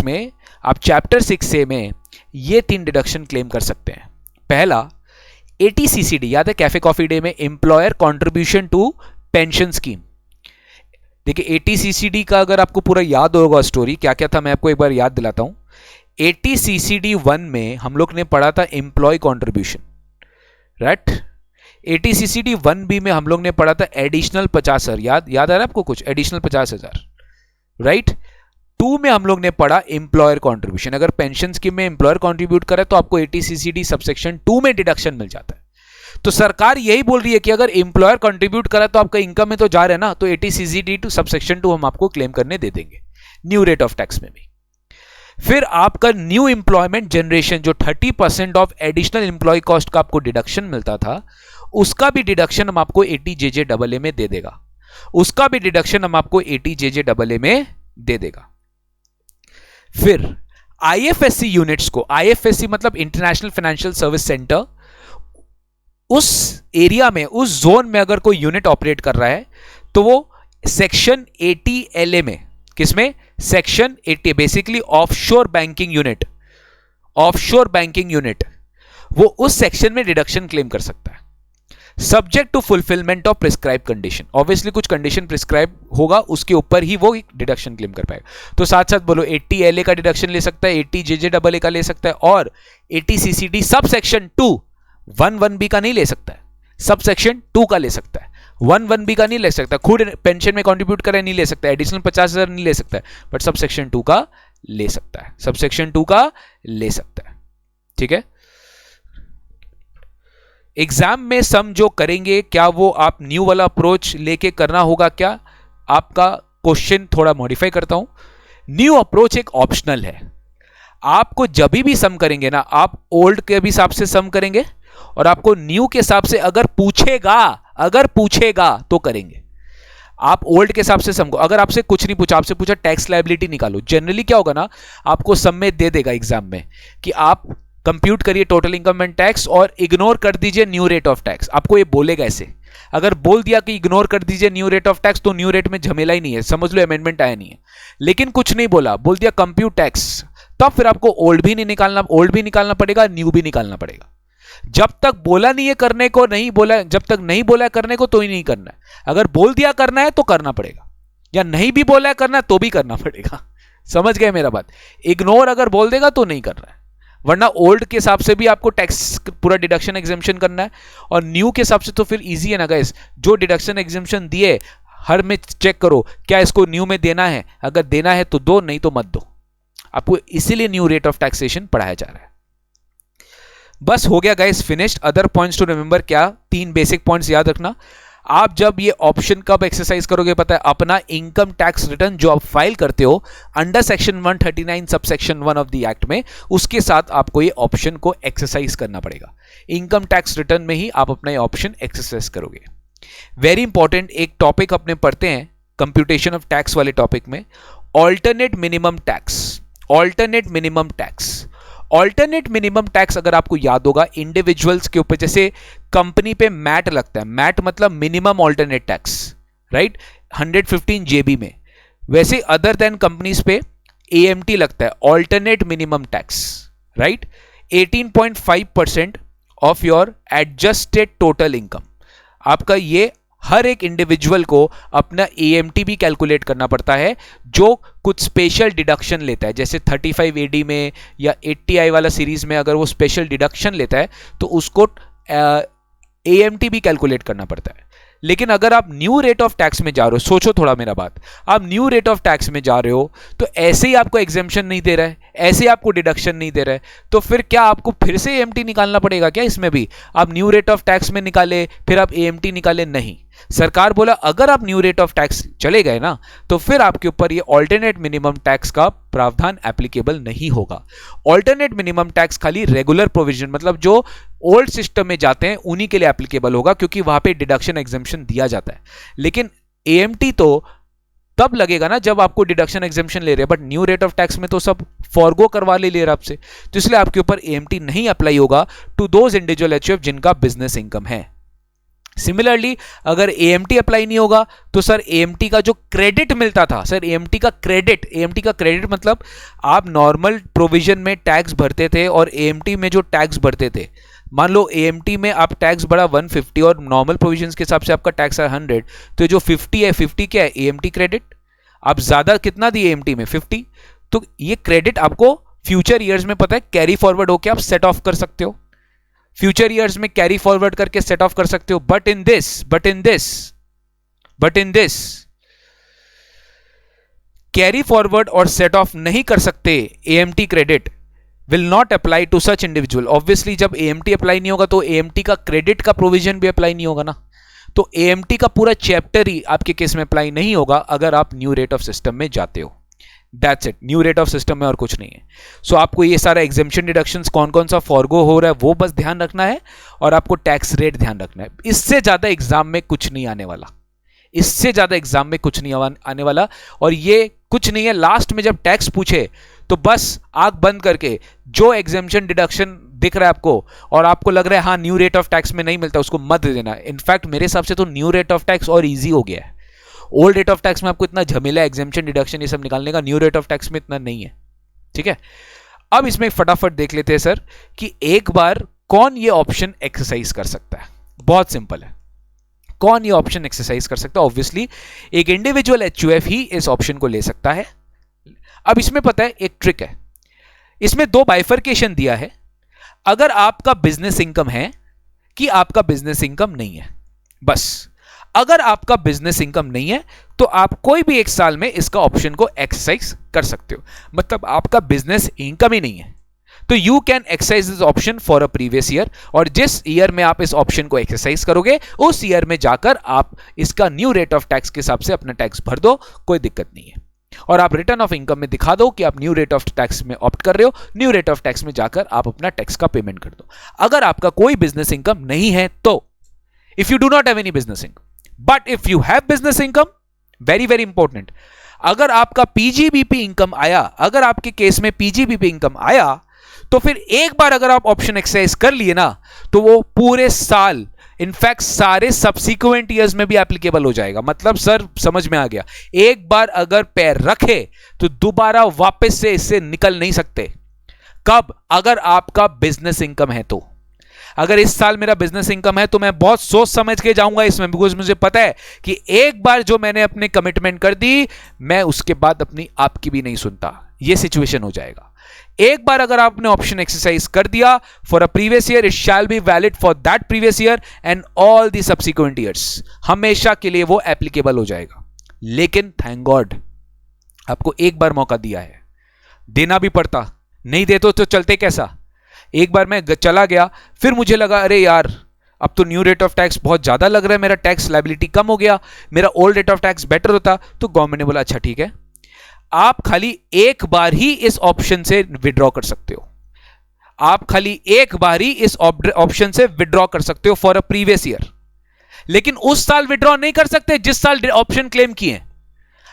में आप चैप्टर 6A में ये 3 डिडक्शन क्लेम कर सकते हैं। पहला, ATCCD, याद है कैफे कॉफी डे में, employer contribution to pension scheme. देखिए ATCCD का अगर आपको पूरा याद होगा स्टोरी क्या क्या था, मैं आपको एक बार याद दिलाता हूं। ATCCD 1 में हम लोग ने पढ़ा था employ contribution, right. ATCCD 1B में हम लोग ने पढ़ा था एडिशनल 50,000, याद आ रहा है आपको कुछ, एडिशनल 50,000, राइट। 2 में हम लोग ने पढ़ा एम्प्लॉयर कंट्रीब्यूशन, अगर पेंशन स्कीम में एम्प्लॉयर कंट्रीब्यूट करे तो आपको ATCCD सबसेक्शन 2 में डिडक्शन मिल जाता है। तो सरकार यही बोल रही है कि अगर एम्प्लॉयर कंट्रीब्यूट करा तो आपका इनकम में तो जा रहा है ना, तो ATCCD टू सबसेक्शन 2 हम आपको क्लेम करने दे देंगे न्यू रेट ऑफ टैक्स में भी। फिर आपका न्यू एम्प्लॉयमेंट जनरेशन जो 30% ऑफ एडिशनल एम्प्लॉय कॉस्ट का आपको डिडक्शन मिलता था, उसका भी डिडक्शन हम आपको ATJJAA में दे देगा, उसका भी डिडक्शन हम आपको ATJJAA में दे देगा। फिर IFSC यूनिट्स को, IFSC मतलब इंटरनेशनल फाइनेंशियल सर्विस सेंटर, उस एरिया में, उस जोन में अगर कोई यूनिट ऑपरेट कर रहा है तो वो सेक्शन 80LA में, किसमें, section 80, basically offshore banking unit, offshore banking unit, वो उस सेक्शन में डिडक्शन क्लेम कर सकता है, subject to fulfilment of prescribe condition. Obviously कुछ कंडीशन प्रिस्क्राइब होगा, उसके ऊपर ही वो डिडक्शन क्लेम कर पाएगा। तो साथ साथ बोलो 80LA का डिडक्शन ले सकता है, ATJJAA का ले सकता है, और ATCCD सब सेक्शन 2 1B का नहीं ले सकता है, सब सेक्शन 2 का ले सकता है, 1B का नहीं ले सकता, खुद पेंशन में कंट्रीब्यूट करे नहीं ले सकता है, एडिशनल 50,000 नहीं ले सकता है, बट सब सेक्शन 2 का ले सकता है, सब सेक्शन 2 का ले सकता है, ठीक है। एग्जाम में सम जो करेंगे क्या वो आप न्यू वाला अप्रोच लेके करना होगा क्या? आपका क्वेश्चन थोड़ा मॉडिफाई करता हूं। न्यू अप्रोच एक ऑप्शनल है, आपको जब भी सम करेंगे ना, आप ओल्ड के भी हिसाब से सम करेंगे और आपको न्यू के हिसाब से अगर पूछेगा तो करेंगे। आप ओल्ड के हिसाब से सम को, अगर आपसे कुछ नहीं पूछा, आपसे पूछा टैक्स लायबिलिटी निकालो, जनरली क्या होगा ना, आपको सम में दे देगा एग्जाम में कि आप कंप्यूट करिए टोटल इनकम एंड टैक्स और इग्नोर कर दीजिए न्यू रेट ऑफ टैक्स। आपको ये बोलेगा ऐसे, अगर बोल दिया कि इग्नोर कर दीजिए न्यू रेट ऑफ टैक्स तो न्यू रेट में झमेला ही नहीं है, समझ लो अमेंडमेंट आया नहीं है। लेकिन कुछ नहीं बोला, बोल दिया कंप्यूट टैक्स, तब फिर आपको ओल्ड भी नहीं निकालना, ओल्ड भी निकालना पड़ेगा, न्यू भी निकालना पड़ेगा। जब तक बोला नहीं है करने को, नहीं बोला, जब तक नहीं बोला है करने को तो ही नहीं करना है। अगर बोल दिया करना है तो करना पड़ेगा, या नहीं भी बोला है करना है तो भी करना पड़ेगा। समझ गए मेरा बात? इग्नोर अगर बोल देगा तो नहीं करना है, वरना ओल्ड के हिसाब से भी आपको टैक्स पूरा डिडक्शन एग्जेम्पशन करना है, और न्यू के हिसाब से तो फिर इजी है ना गाइस। जो डिडक्शन एग्जेम्पशन दिए हर में चेक करो क्या इसको न्यू में देना है, अगर देना है तो दो, नहीं तो मत दो। आपको इसीलिए न्यू रेट ऑफ टैक्सेशन पढ़ाया जा रहा है। बस हो गया guys, finished. Other points to remember, क्या 3 बेसिक पॉइंट्स याद रखना। आप जब ये ऑप्शन कब एक्सरसाइज करोगे पता है? अपना इनकम टैक्स रिटर्न जो आप फाइल करते हो under section 139 sub section 1 of the act में, उसके साथ आपको ये ऑप्शन को एक्सरसाइज करना पड़ेगा। इनकम टैक्स रिटर्न में ही आप अपना ये ऑप्शन एक्सरसाइज करोगे। वेरी इंपॉर्टेंट एक टॉपिक अपने पढ़ते हैं कंप्यूटेशन ऑफ टैक्स वाले टॉपिक में, alternate minimum tax. Alternate minimum tax, alternate minimum tax अगर आपको याद होगा, इंडिविजुअल्स के ऊपर जैसे कंपनी पे मैट लगता है, मैट मतलब मिनिमम ऑल्टरनेट टैक्स, राइट, 115 जेबी में, वैसे अदर देन कंपनीज पे AMT लगता है, alternate minimum tax, right, 18.5% of your adjusted total income. आपका ये हर एक इंडिविजुअल को अपना AMT भी कैलकुलेट करना पड़ता है, जो कुछ स्पेशल डिडक्शन लेता है, जैसे 35AD में या 80I वाला सीरीज में अगर वो स्पेशल डिडक्शन लेता है तो उसको AMT भी कैलकुलेट करना पड़ता है। लेकिन अगर आप न्यू रेट ऑफ टैक्स में जा रहे हो, सोचो थोड़ा मेरा बात, आप न्यू रेट ऑफ टैक्स में जा रहे हो तो ऐसे ही आपको एग्जेम्पशन नहीं दे रहा है, ऐसे ही आपको डिडक्शन नहीं दे रहा है, तो फिर क्या आपको फिर से AMT निकालना पड़ेगा क्या? इसमें भी आप न्यू रेट ऑफ टैक्स में निकाले फिर आप AMT निकाले, नहीं, सरकार बोला अगर आप न्यू रेट ऑफ टैक्स चले गए ना तो फिर आपके ऊपर ये ऑल्टरनेट मिनिमम टैक्स का प्रावधान एप्लीकेबल नहीं होगा। ऑल्टरनेट मिनिमम टैक्स खाली रेगुलर प्रोविजन मतलब जो ओल्ड सिस्टम में जाते हैं उन्हीं के लिए एप्लीकेबल होगा, क्योंकि वहां पे डिडक्शन एग्जेम्पशन दिया जाता है। लेकिन एएमटी तो तब लगेगा ना जब आपको डिडक्शन एग्जेम्पशन ले रहे हैं, but new rate of tax में तो सब फॉरगो करवा ले रहा आपसे, तो इसलिए आपके ऊपर एएमटी नहीं अप्लाई होगा टू दोज इंडिविजुअल एचयूएफ जिनका बिजनेस इनकम है। सिमिलरली अगर एएमटी अप्लाई नहीं होगा तो सर एएमटी का जो क्रेडिट मिलता था, सर एएमटी का क्रेडिट मतलब आप नॉर्मल प्रोविजन में टैक्स भरते थे और एएमटी में जो टैक्स भरते थे, मान लो एएमटी में आप टैक्स भरा 150 और नॉर्मल प्रोविजंस के हिसाब से आपका टैक्स है 100, तो जो 50 है 50 क्या है एएमटी क्रेडिट। आप ज्यादा कितना दिए एएमटी में 50, तो ये क्रेडिट आपको फ्यूचर ईयर्स में पता है कैरी फॉरवर्ड होकर आप सेट ऑफ कर सकते हो, फ्यूचर ईयर्स में कैरी फॉरवर्ड करके सेट ऑफ कर सकते हो। But in this carry forward और सेट ऑफ नहीं कर सकते। AMT credit will not apply to such individual. Obviously जब एएमटी अप्लाई नहीं होगा तो एएमटी का क्रेडिट का प्रोविजन भी अप्लाई नहीं होगा ना, तो एएमटी का पूरा चैप्टर ही आपके केस में अप्लाई नहीं होगा अगर आप न्यू रेट ऑफ सिस्टम में जाते हो। That's it, new rate of system में और कुछ नहीं है। सो आपको ये सारा एग्जेम्पशन डिडक्शंस कौन कौन सा फॉरगो हो रहा है वो बस ध्यान रखना है, और आपको टैक्स रेट ध्यान रखना है। इससे ज्यादा एग्जाम में कुछ नहीं आने वाला, इससे ज्यादा एग्जाम में कुछ नहीं आने वाला। और ये कुछ नहीं है, लास्ट में जब टैक्स पूछे तो बस आंख बंद करके जो एग्जेम्पशन डिडक्शन दिख रहा है आपको और आपको लग रहा है हाँ न्यू रेट ऑफ टैक्स में नहीं मिलता, उसको मत देना। इनफैक्ट मेरे हिसाब से तो न्यू रेट ऑफ टैक्स और ईजी हो गया है। ओल्ड रेट ऑफ टैक्स में आपको इतना झमेला एग्जेम्पशन डिडक्शन ये सब निकालने का, न्यू रेट ऑफ टैक्स में इतना नहीं है। ठीक है, अब इसमें फटाफट देख लेते हैं सर कि एक बार कौन ये ऑप्शन एक्सरसाइज कर सकता है। बहुत सिंपल है, कौन ये ऑप्शन एक्सरसाइज कर सकता है? ऑब्वियसली एक इंडिविजुअल एचयूएफ ही इस ऑप्शन को ले सकता है। अब इसमें पता है एक ट्रिक है, इसमें दो बाइफर्केशन दिया है, अगर आपका बिजनेस इनकम है कि आपका बिजनेस इनकम नहीं है। बस अगर आपका बिजनेस इनकम नहीं है तो आप कोई भी एक साल में इसका ऑप्शन को एक्सरसाइज कर सकते हो। मतलब आपका बिजनेस इनकम ही नहीं है तो you can exercise this option for a previous year, और जिस ईयर में आप इस ऑप्शन को एक्सरसाइज करोगे उस ईयर में जाकर आप इसका न्यू रेट ऑफ टैक्स के हिसाब से अपना टैक्स भर दो, कोई दिक्कत नहीं है। और आप रिटर्न ऑफ इनकम में दिखा दो कि आप न्यू रेट ऑफ टैक्स में ऑप्ट कर रहे हो, न्यू रेट ऑफ टैक्स में जाकर आप अपना टैक्स का पेमेंट कर दो। अगर आपका कोई बिजनेस इनकम नहीं है तो if you do not have any business income, but if you have business income, very very important, अगर आपका पीजीबीपी इनकम आया, अगर आपके केस में पीजीबीपी इनकम आया तो फिर एक बार अगर आप ऑप्शन एक्सरसाइज कर लिए ना तो वो पूरे साल, इनफैक्ट सारे सब्सिक्वेंट ईयर्स में भी एप्लीकेबल हो जाएगा। मतलब सर समझ में आ गया, एक बार अगर पैर रखे तो दोबारा वापस से इससे निकल नहीं सकते। कब? अगर आपका बिजनेस इनकम है तो। अगर इस साल मेरा बिजनेस इनकम है तो मैं बहुत सोच समझ के जाऊंगा इसमें, बिकॉज मुझे पता है कि एक बार जो मैंने अपने कमिटमेंट कर दी मैं उसके बाद अपनी आपकी भी नहीं सुनता, ये सिचुएशन हो जाएगा। एक बार अगर आपने ऑप्शन एक्सरसाइज कर दिया for a previous year, it shall be valid for that previous year and all the subsequent years, हमेशा के लिए वो एप्लीकेबल हो जाएगा। लेकिन थैंक गॉड आपको एक बार मौका दिया है, देना भी पड़ता, नहीं देते तो चलते कैसा। एक बार मैं चला गया, फिर मुझे लगा अरे यार अब तो न्यू रेट ऑफ टैक्स बहुत ज्यादा लग रहा है, मेरा टैक्स लायबिलिटी कम हो गया, मेरा old rate of tax better होता, तो गवर्नमेंट ने बोला अच्छा ठीक है, आप खाली एक बार ही इस ऑप्शन से विड्रॉ कर सकते हो, आप खाली एक बार ही इस ऑप्शन से विड्रॉ कर सकते हो फॉर अ प्रीवियस ईयर। लेकिन उस साल विड्रॉ नहीं कर सकते जिस साल ऑप्शन क्लेम किए।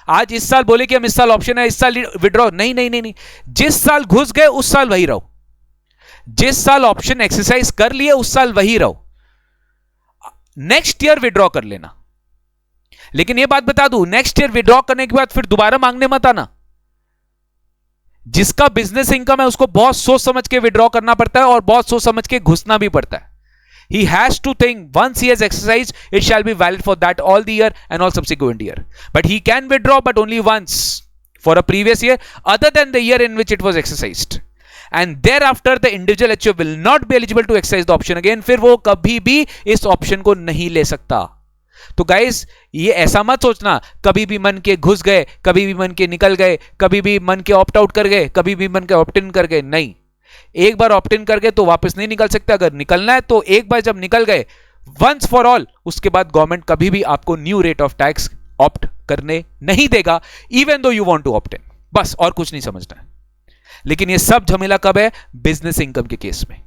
आज इस साल बोले कि हम इस साल ऑप्शन है, इस साल विड्रॉ नहीं नहीं नहीं नहीं, जिस साल घुस गए उस साल वही रहो, जिस साल ऑप्शन एक्सरसाइज कर लिए उस साल वही रहो, नेक्स्ट ईयर विड्रॉ कर लेना। लेकिन यह बात बता दूं, नेक्स्ट ईयर विड्रॉ करने के बाद फिर दोबारा मांगने मत आना। जिसका बिजनेस इनकम है उसको बहुत सोच समझ के विड्रॉ करना पड़ता है और बहुत सोच समझ के घुसना भी पड़ता है। He has to think once he has exercised, it shall be valid for that all the year and all subsequent year. But he can withdraw, but only once for a previous year, other than the year in which it was exercised. And thereafter, the individual HUF will not be eligible to exercise the option again. फिर वो कभी भी इस option को नहीं ले सकता। तो गाइस ये ऐसा मत सोचना कभी भी मन के घुस गए, कभी भी मन के निकल गए, कभी भी मन के ऑप्ट आउट कर गए, कभी भी मन के ऑप्ट इन कर गए। नहीं, एक बार ऑप्ट इन कर गए तो वापस नहीं निकल सकते। अगर निकलना है तो एक बार जब निकल गए वंस फॉर ऑल। उसके बाद गवर्नमेंट कभी भी आपको new rate of tax opt करने नहीं देगा, even though you want to opt in. बस और कुछ नहीं समझना है। लेकिन ये सब झमेला कब है? बिजनेस इनकम के केस में।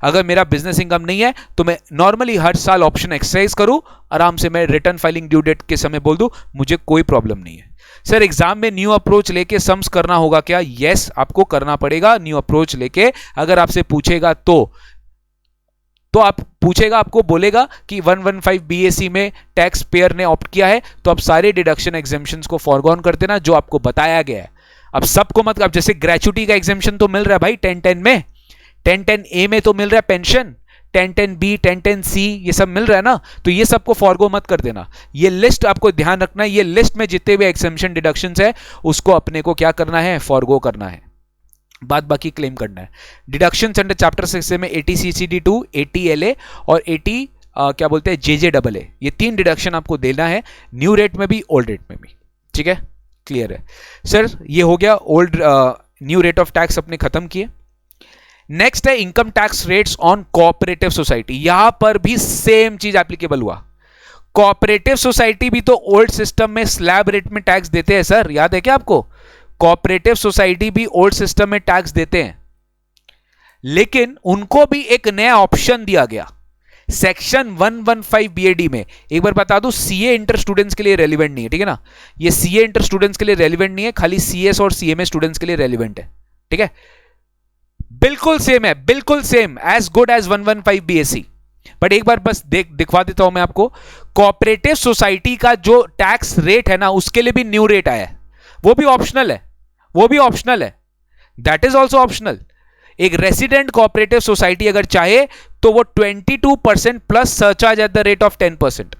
अगर मेरा बिजनेस इनकम नहीं है तो मैं नॉर्मली हर साल ऑप्शन एक्सरसाइज करूं, आराम से मैं रिटर्न फाइलिंग ड्यू डेट के समय बोल दूं, मुझे कोई प्रॉब्लम नहीं है। सर एग्जाम में न्यू अप्रोच लेके सम्स करना होगा क्या? यस, आपको करना पड़ेगा न्यू अप्रोच लेके। अगर आपसे पूछेगा तो आप पूछेगा, आपको बोलेगा कि 115 बीएसी में टैक्स पेयर ने ऑप्ट किया है, तो आप सारे डिडक्शन एग्जेम्पशंस को फॉरगॉन कर देना जो आपको बताया गया है। अब सबको मत, अब जैसे ग्रेचुटी का एग्जेम्पशन तो मिल रहा है भाई 1010 में, 1010A में तो मिल रहा है पेंशन, 1010B 1010C ये सब मिल रहा है ना, तो ये सबको फॉरगो मत कर देना। ये लिस्ट आपको ध्यान रखना है, ये लिस्ट में जितने भी एग्जेम्पशन डिडक्शंस है उसको अपने को क्या करना है? फॉरगो करना है, बाद बाकी क्लेम करना है। डिडक्शंस अंडर चैप्टर 6 में 80CCD2, 80LA और 80 क्या बोलते हैं JJAA, ये 3 डिडक्शन आपको देना है, न्यू रेट में भी ओल्ड रेट में भी। ठीक है, क्लियर है सर? ये हो गया old new rate of tax अपने खत्म किए। नेक्स्ट है income tax rates on cooperative society. यहां पर भी सेम चीज एप्लीकेबल हुआ। कोऑपरेटिव सोसाइटी भी तो ओल्ड सिस्टम में स्लैब रेट में टैक्स देते हैं सर, याद है क्या आपको? कोऑपरेटिव सोसाइटी भी ओल्ड सिस्टम में टैक्स देते हैं, लेकिन उनको भी एक नया ऑप्शन दिया गया सेक्शन 115 BAD में। एक बार बता दूं, सीए इंटर स्टूडेंट्स के लिए रेलिवेंट नहीं है, ठीक है ना? ये सीए इंटर स्टूडेंट्स के लिए रेलिवेंट नहीं है, खाली सीएस और सीएमए स्टूडेंट्स के लिए रेलिवेंट है। ठीक है, बिल्कुल सेम है, बिल्कुल same, as good as 115 BAC। But एक बार बस दिखवा देता हूं मैं आपको। कोऑपरेटिव सोसाइटी का जो टैक्स रेट है ना, उसके लिए भी न्यू रेट आया है, वो भी ऑप्शनल है, वो भी ऑप्शनल है, दैट इज ऑल्सो ऑप्शनल। एक रेसिडेंट कोऑपरेटिव सोसाइटी अगर चाहे तो वो 22% plus surcharge at the rate of 10%,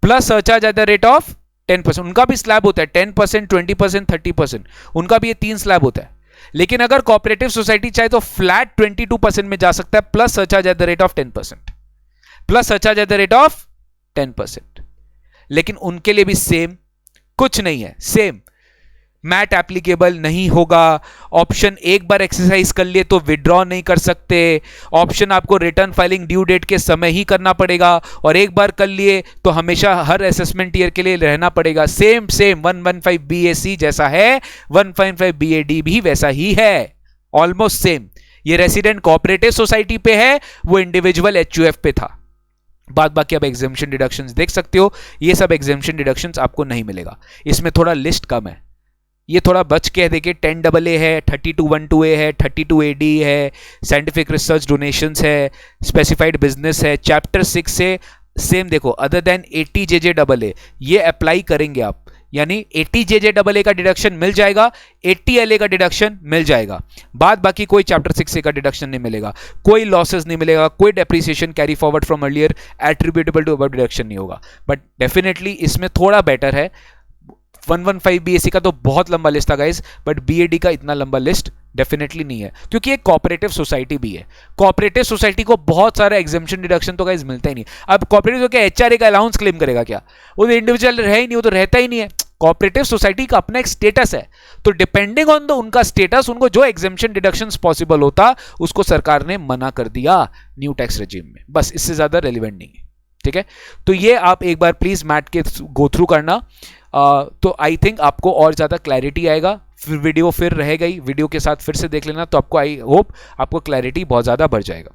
plus surcharge at the rate of 10%। उनका भी स्लैब होता है 10%, 20%, 30%, उनका भी ये 3 स्लैब होता है। लेकिन अगर कोऑपरेटिव सोसाइटी चाहे तो फ्लैट 22% में जा सकता है, plus surcharge at the rate of 10%, plus surcharge at the rate of 10%। लेकिन उनके लिए भी सेम कुछ नहीं है, सेम मैट एप्लीकेबल नहीं होगा। ऑप्शन एक बार एक्सरसाइज कर लिए तो विड्रॉ नहीं कर सकते, ऑप्शन आपको रिटर्न फाइलिंग ड्यू डेट के समय ही करना पड़ेगा, और एक बार कर लिए तो हमेशा हर असेसमेंट ईयर के लिए रहना पड़ेगा। सेम 115 BAC जैसा है, 115 BAD भी वैसा ही है, ऑलमोस्ट सेम। ये रेसिडेंट कोऑपरेटिव सोसाइटी पे है, वो इंडिविजुअल HUF पे था। बाद बाकी अब एग्जेम्पशन डिडक्शंस देख सकते हो, ये सब एग्जेम्पशन डिडक्शंस आपको नहीं मिलेगा। इसमें थोड़ा लिस्ट कम है, ये थोड़ा बच के देखिए। 10AA है, 3212A है, 32AD है, साइंटिफिक रिसर्च डोनेशंस है, स्पेसिफाइड बिजनेस है। चैप्टर 6 से सेम देखो, अदर देन 80 JJAA ये अप्लाई करेंगे आप, यानी 80 JJAA का डिडक्शन मिल जाएगा, 80 LA का डिडक्शन मिल जाएगा। बाद बाकी कोई चैप्टर 6 का डिडक्शन नहीं मिलेगा, कोई लॉसेस नहीं मिलेगा, कोई depreciation carry forward from earlier attributable to above deduction नहीं होगा। बट डेफिनेटली इसमें थोड़ा बेटर है। 115 BAC का तो बहुत लंबा लिस्ट था गाइस, बट BAD का इतना लंबा लिस्ट डेफिनेटली नहीं है, क्योंकि एक कोऑपरेटिव सोसाइटी भी है। कोऑपरेटिव सोसाइटी को बहुत सारा एग्जेम्पशन डिडक्शन तो गाइस मिलता ही नहीं। अब कोऑपरेटिव तो क्या HRA का अलाउंस क्लेम करेगा क्या? वो तो इंडिविजुअल रह ही नहीं, वो तो रहता ही नहीं है। कोऑपरेटिव सोसाइटी का अपना एक स्टेटस है, तो डिपेंडिंग ऑन द उनका स्टेटस, उनको जो एग्जेम्पशन डिडक्शंस पॉसिबल होता उसको सरकार ने मना कर दिया न्यू टैक्स रेजिम में, बस इससे ज्यादा रेलिवेंट नहीं है। ठीक है, तो ये आप एक बार प्लीज मैट के गो थ्रू करना, तो आई थिंक आपको और ज़्यादा क्लैरिटी आएगा। फिर वीडियो फिर रहेगा ही, वीडियो के साथ फिर से देख लेना, तो आपको आई होप आपको क्लैरिटी बहुत ज़्यादा बढ़ जाएगा।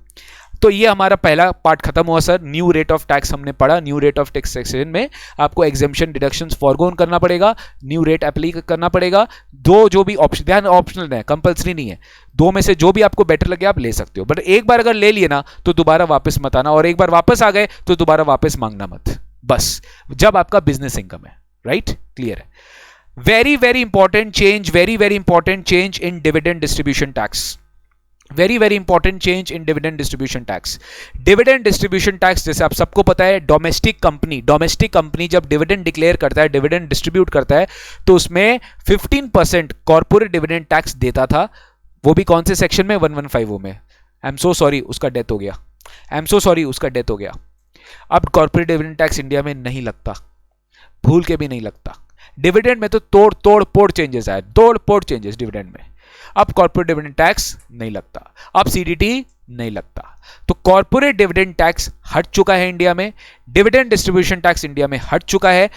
तो ये हमारा पहला पार्ट खत्म हुआ sir. New rate of tax हमने पढ़ा। New rate of tax section में आपको एग्जेम्पशन डिडक्शंस फॉरगोन करना पड़ेगा, न्यू रेट अप्लाई करना पड़ेगा। दो जो भी ऑप्शन, ध्यान ऑप्शनल है, कंपल्सरी नहीं है, दो में से जो भी आपको बेटर लगे आप ले सकते हो। बट एक बार अगर ले लिए ना तो दोबारा वापस मत आना, और एक बार वापस आ गए तो दोबारा वापस मांगना मत, बस जब आपका बिजनेस इनकम है। राइट, क्लियर है। Very very important change, very very important change in dividend distribution tax, very very important change in dividend distribution tax. Dividend distribution tax जैसे आप सबको पता है, डोमेस्टिक कंपनी जब डिविडेंड डिक्लेयर करता है, डिविडेंड डिस्ट्रीब्यूट करता है, तो उसमें 15% कॉर्पोरेट डिविडेंड टैक्स देता था। वो भी कौन से सेक्शन में? 115 में। आई एम सो सॉरी, उसका डेथ हो गया, आई एम सो सॉरी, उसका डेथ हो गया। अब कॉर्पोरेट डिविडेंड टैक्स इंडिया में नहीं लगता, भूल के भी नहीं लगता। डिविडेंड में तो तोड़ फोड़ चेंजेस आए, तोड़ फोड़ चेंजेस डिविडेंड में। अब कॉर्पोरेट डिविडेंड टैक्स नहीं लगता, अब CDT नहीं लगता। तो कॉर्पोरेट डिविडेंड टैक्स हट चुका है इंडिया में, डिविडेंड डिस्ट्रीब्यूशन टैक्स इंडिया में हट चुका है।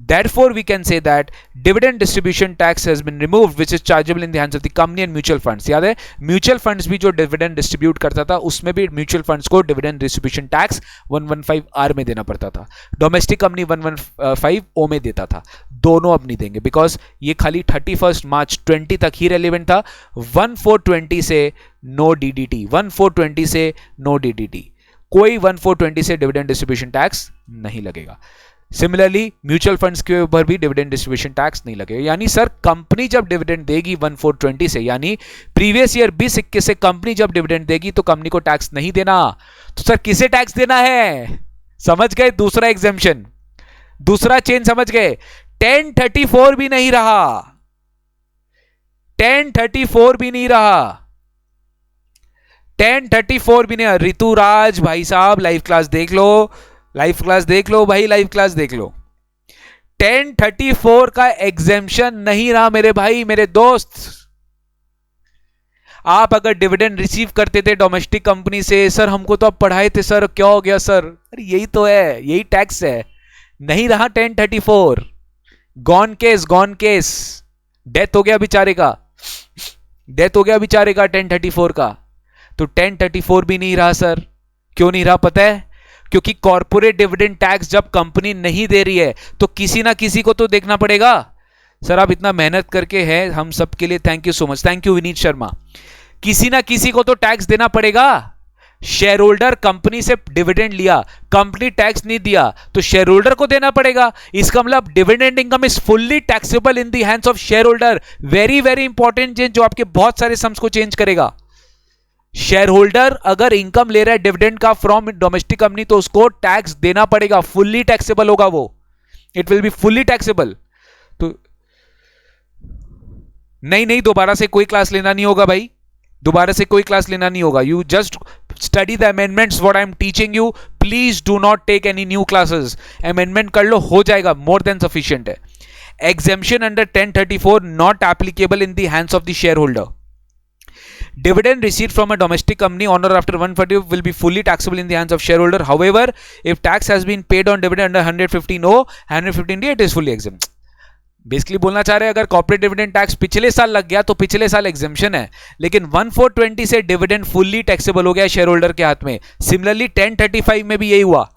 Therefore, we can say that dividend distribution tax has been removed, which is chargeable in the hands of the company and mutual funds. याद है म्यूचुअल फंड्स भी जो डिविडेंड डिस्ट्रीब्यूट करता था उसमें भी म्यूचुअल फंड्स को डिविडेंड डिस्ट्रीब्यूशन टैक्स 115R में देना पड़ता था, डोमेस्टिक कंपनी 115O में देता था। दोनों अब नहीं देंगे बिकॉज ये खाली 31 मार्च 20 तक ही रेलिवेंट था। 1420 से नो डीडीटी, 1420 से नो डीडीटी, कोई 1420 से डिविडेंड डिस्ट्रीब्यूशन टैक्स नहीं लगेगा। सिमिलरली म्यूचुअल फंड्स के ऊपर भी डिविडेंड डिस्ट्रीब्यूशन टैक्स नहीं लगेगा। यानी सर कंपनी जब डिविडेंड देगी 1420 से, यानी प्रीवियस ईयर 2021 से कंपनी जब डिविडेंड देगी तो कंपनी को टैक्स नहीं देना। तो सर किसे टैक्स देना है? समझ गए? दूसरा एग्जेम्पशन, दूसरा चेंज समझ गए। 1034 भी नहीं रहा, 1034 भी नहीं रहा, 1034 भी नहीं। ऋतुराज भाई साहब लाइव क्लास देख लो, लाइव क्लास देख लो भाई, लाइव क्लास देख लो। 1034 का एग्जेम्पशन नहीं रहा मेरे भाई, मेरे दोस्त। आप अगर डिविडेंड रिसीव करते थे डोमेस्टिक कंपनी से, सर हमको तो आप पढ़ाए थे सर, क्या हो गया सर? अरे यही तो है, यही टैक्स है। नहीं रहा 1034, gone case, gone case, death हो गया बेचारे का, डेथ हो गया बेचारे का 1034 का। तो 1034 भी नहीं रहा सर। क्यों नहीं रहा पता है? क्योंकि कॉर्पोरेट डिविडेंड टैक्स जब कंपनी नहीं दे रही है तो किसी ना किसी को तो देखना पड़ेगा। सर आप इतना मेहनत करके हैं हम सबके लिए, thank you so much, thank you Vineet Sharma. किसी ना किसी को तो टैक्स देना पड़ेगा। शेयर होल्डर कंपनी से डिविडेंड लिया, कंपनी टैक्स नहीं दिया तो शेयर होल्डर को देना पड़ेगा। इसका मतलब dividend income is fully taxable in the hands of share holder. Very very important change जो आपके बहुत सारे सम्स को चेंज करेगा। शेयर होल्डर अगर इनकम ले रहा है डिविडेंड का फ्रॉम डोमेस्टिक कंपनी तो उसको टैक्स देना पड़ेगा, फुल्ली टैक्सेबल होगा वो, it will be fully taxable. तो नहीं, दोबारा से कोई क्लास लेना नहीं होगा भाई, दोबारा से कोई क्लास लेना नहीं होगा। You just study the amendments what I am teaching you, please do not take any new classes. Amendment कर लो, हो जाएगा, मोर देन सफिशिएंट है। Exemption under 1034 not applicable in the hands of the shareholder. Dividend received from a domestic company on or after 140 will be fully taxable in the hands of shareholder. However, if tax has been paid on dividend under 115O, 115D, it is fully exempt. Basically बोलना चाह रहे हैं अगर corporate dividend tax पिछले साल लग गया तो पिछले साल एग्जेम्पशन है, लेकिन 1420 से डिविडेंड फुल्ली टैक्सेबल हो गया शेयर होल्डर के हाथ में। सिमिलरली 1035 में भी यही हुआ।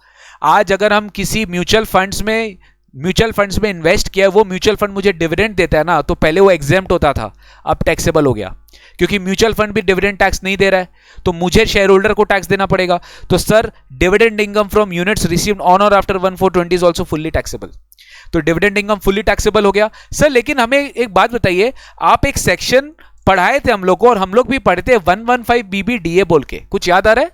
आज अगर हम किसी म्यूचुअल फंड्स में इन्वेस्ट किया, वो म्यूचुअल फंड मुझे डिविडेंड देता है ना, तो पहले वो एग्जेम्प्ट होता था, अब टैक्सेबल हो गया। क्योंकि म्यूचुअल फंड भी डिविडेंड टैक्स नहीं दे रहा है तो मुझे शेयर होल्डर को टैक्स देना पड़ेगा। तो sir dividend income from units received on or after 1420 is also fully taxable. तो डिविडेंड इनकम फुल्ली टैक्सेबल हो गया। सर लेकिन हमें एक बात बताइए, आप एक सेक्शन पढ़ाए थे हम लोग को और हम लोग भी पढ़ते हैं 115BBDA बोल के, कुछ याद आ रहा है?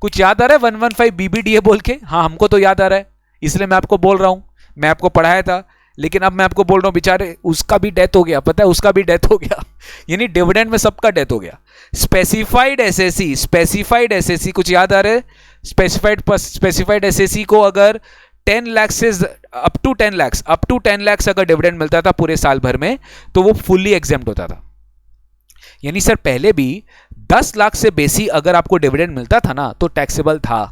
कुछ याद आ रहा है 115BBDA बोल के? हाँ हमको तो याद आ रहा है, इसलिए मैं आपको बोल रहा हूं, मैं आपको पढ़ाया था। लेकिन अब मैं आपको बोल रहा हूं बेचारे उसका भी डेथ हो गया, पता है उसका भी डेथ हो गया, यानी डिविडेंड में सबका डेथ हो गया। स्पेसिफाइड एसएससी कुछ याद आ रहा है? स्पेसिफाइड एसएससी को अगर 10 लाख से अप टू 10 लाख अगर डिविडेंड मिलता था पूरे साल भर में तो वो फुल्ली एग्जेम्प्ट होता था। यानी सर पहले भी 10 लाख से बेसी अगर आपको डिविडेंड मिलता था ना तो टैक्सेबल था।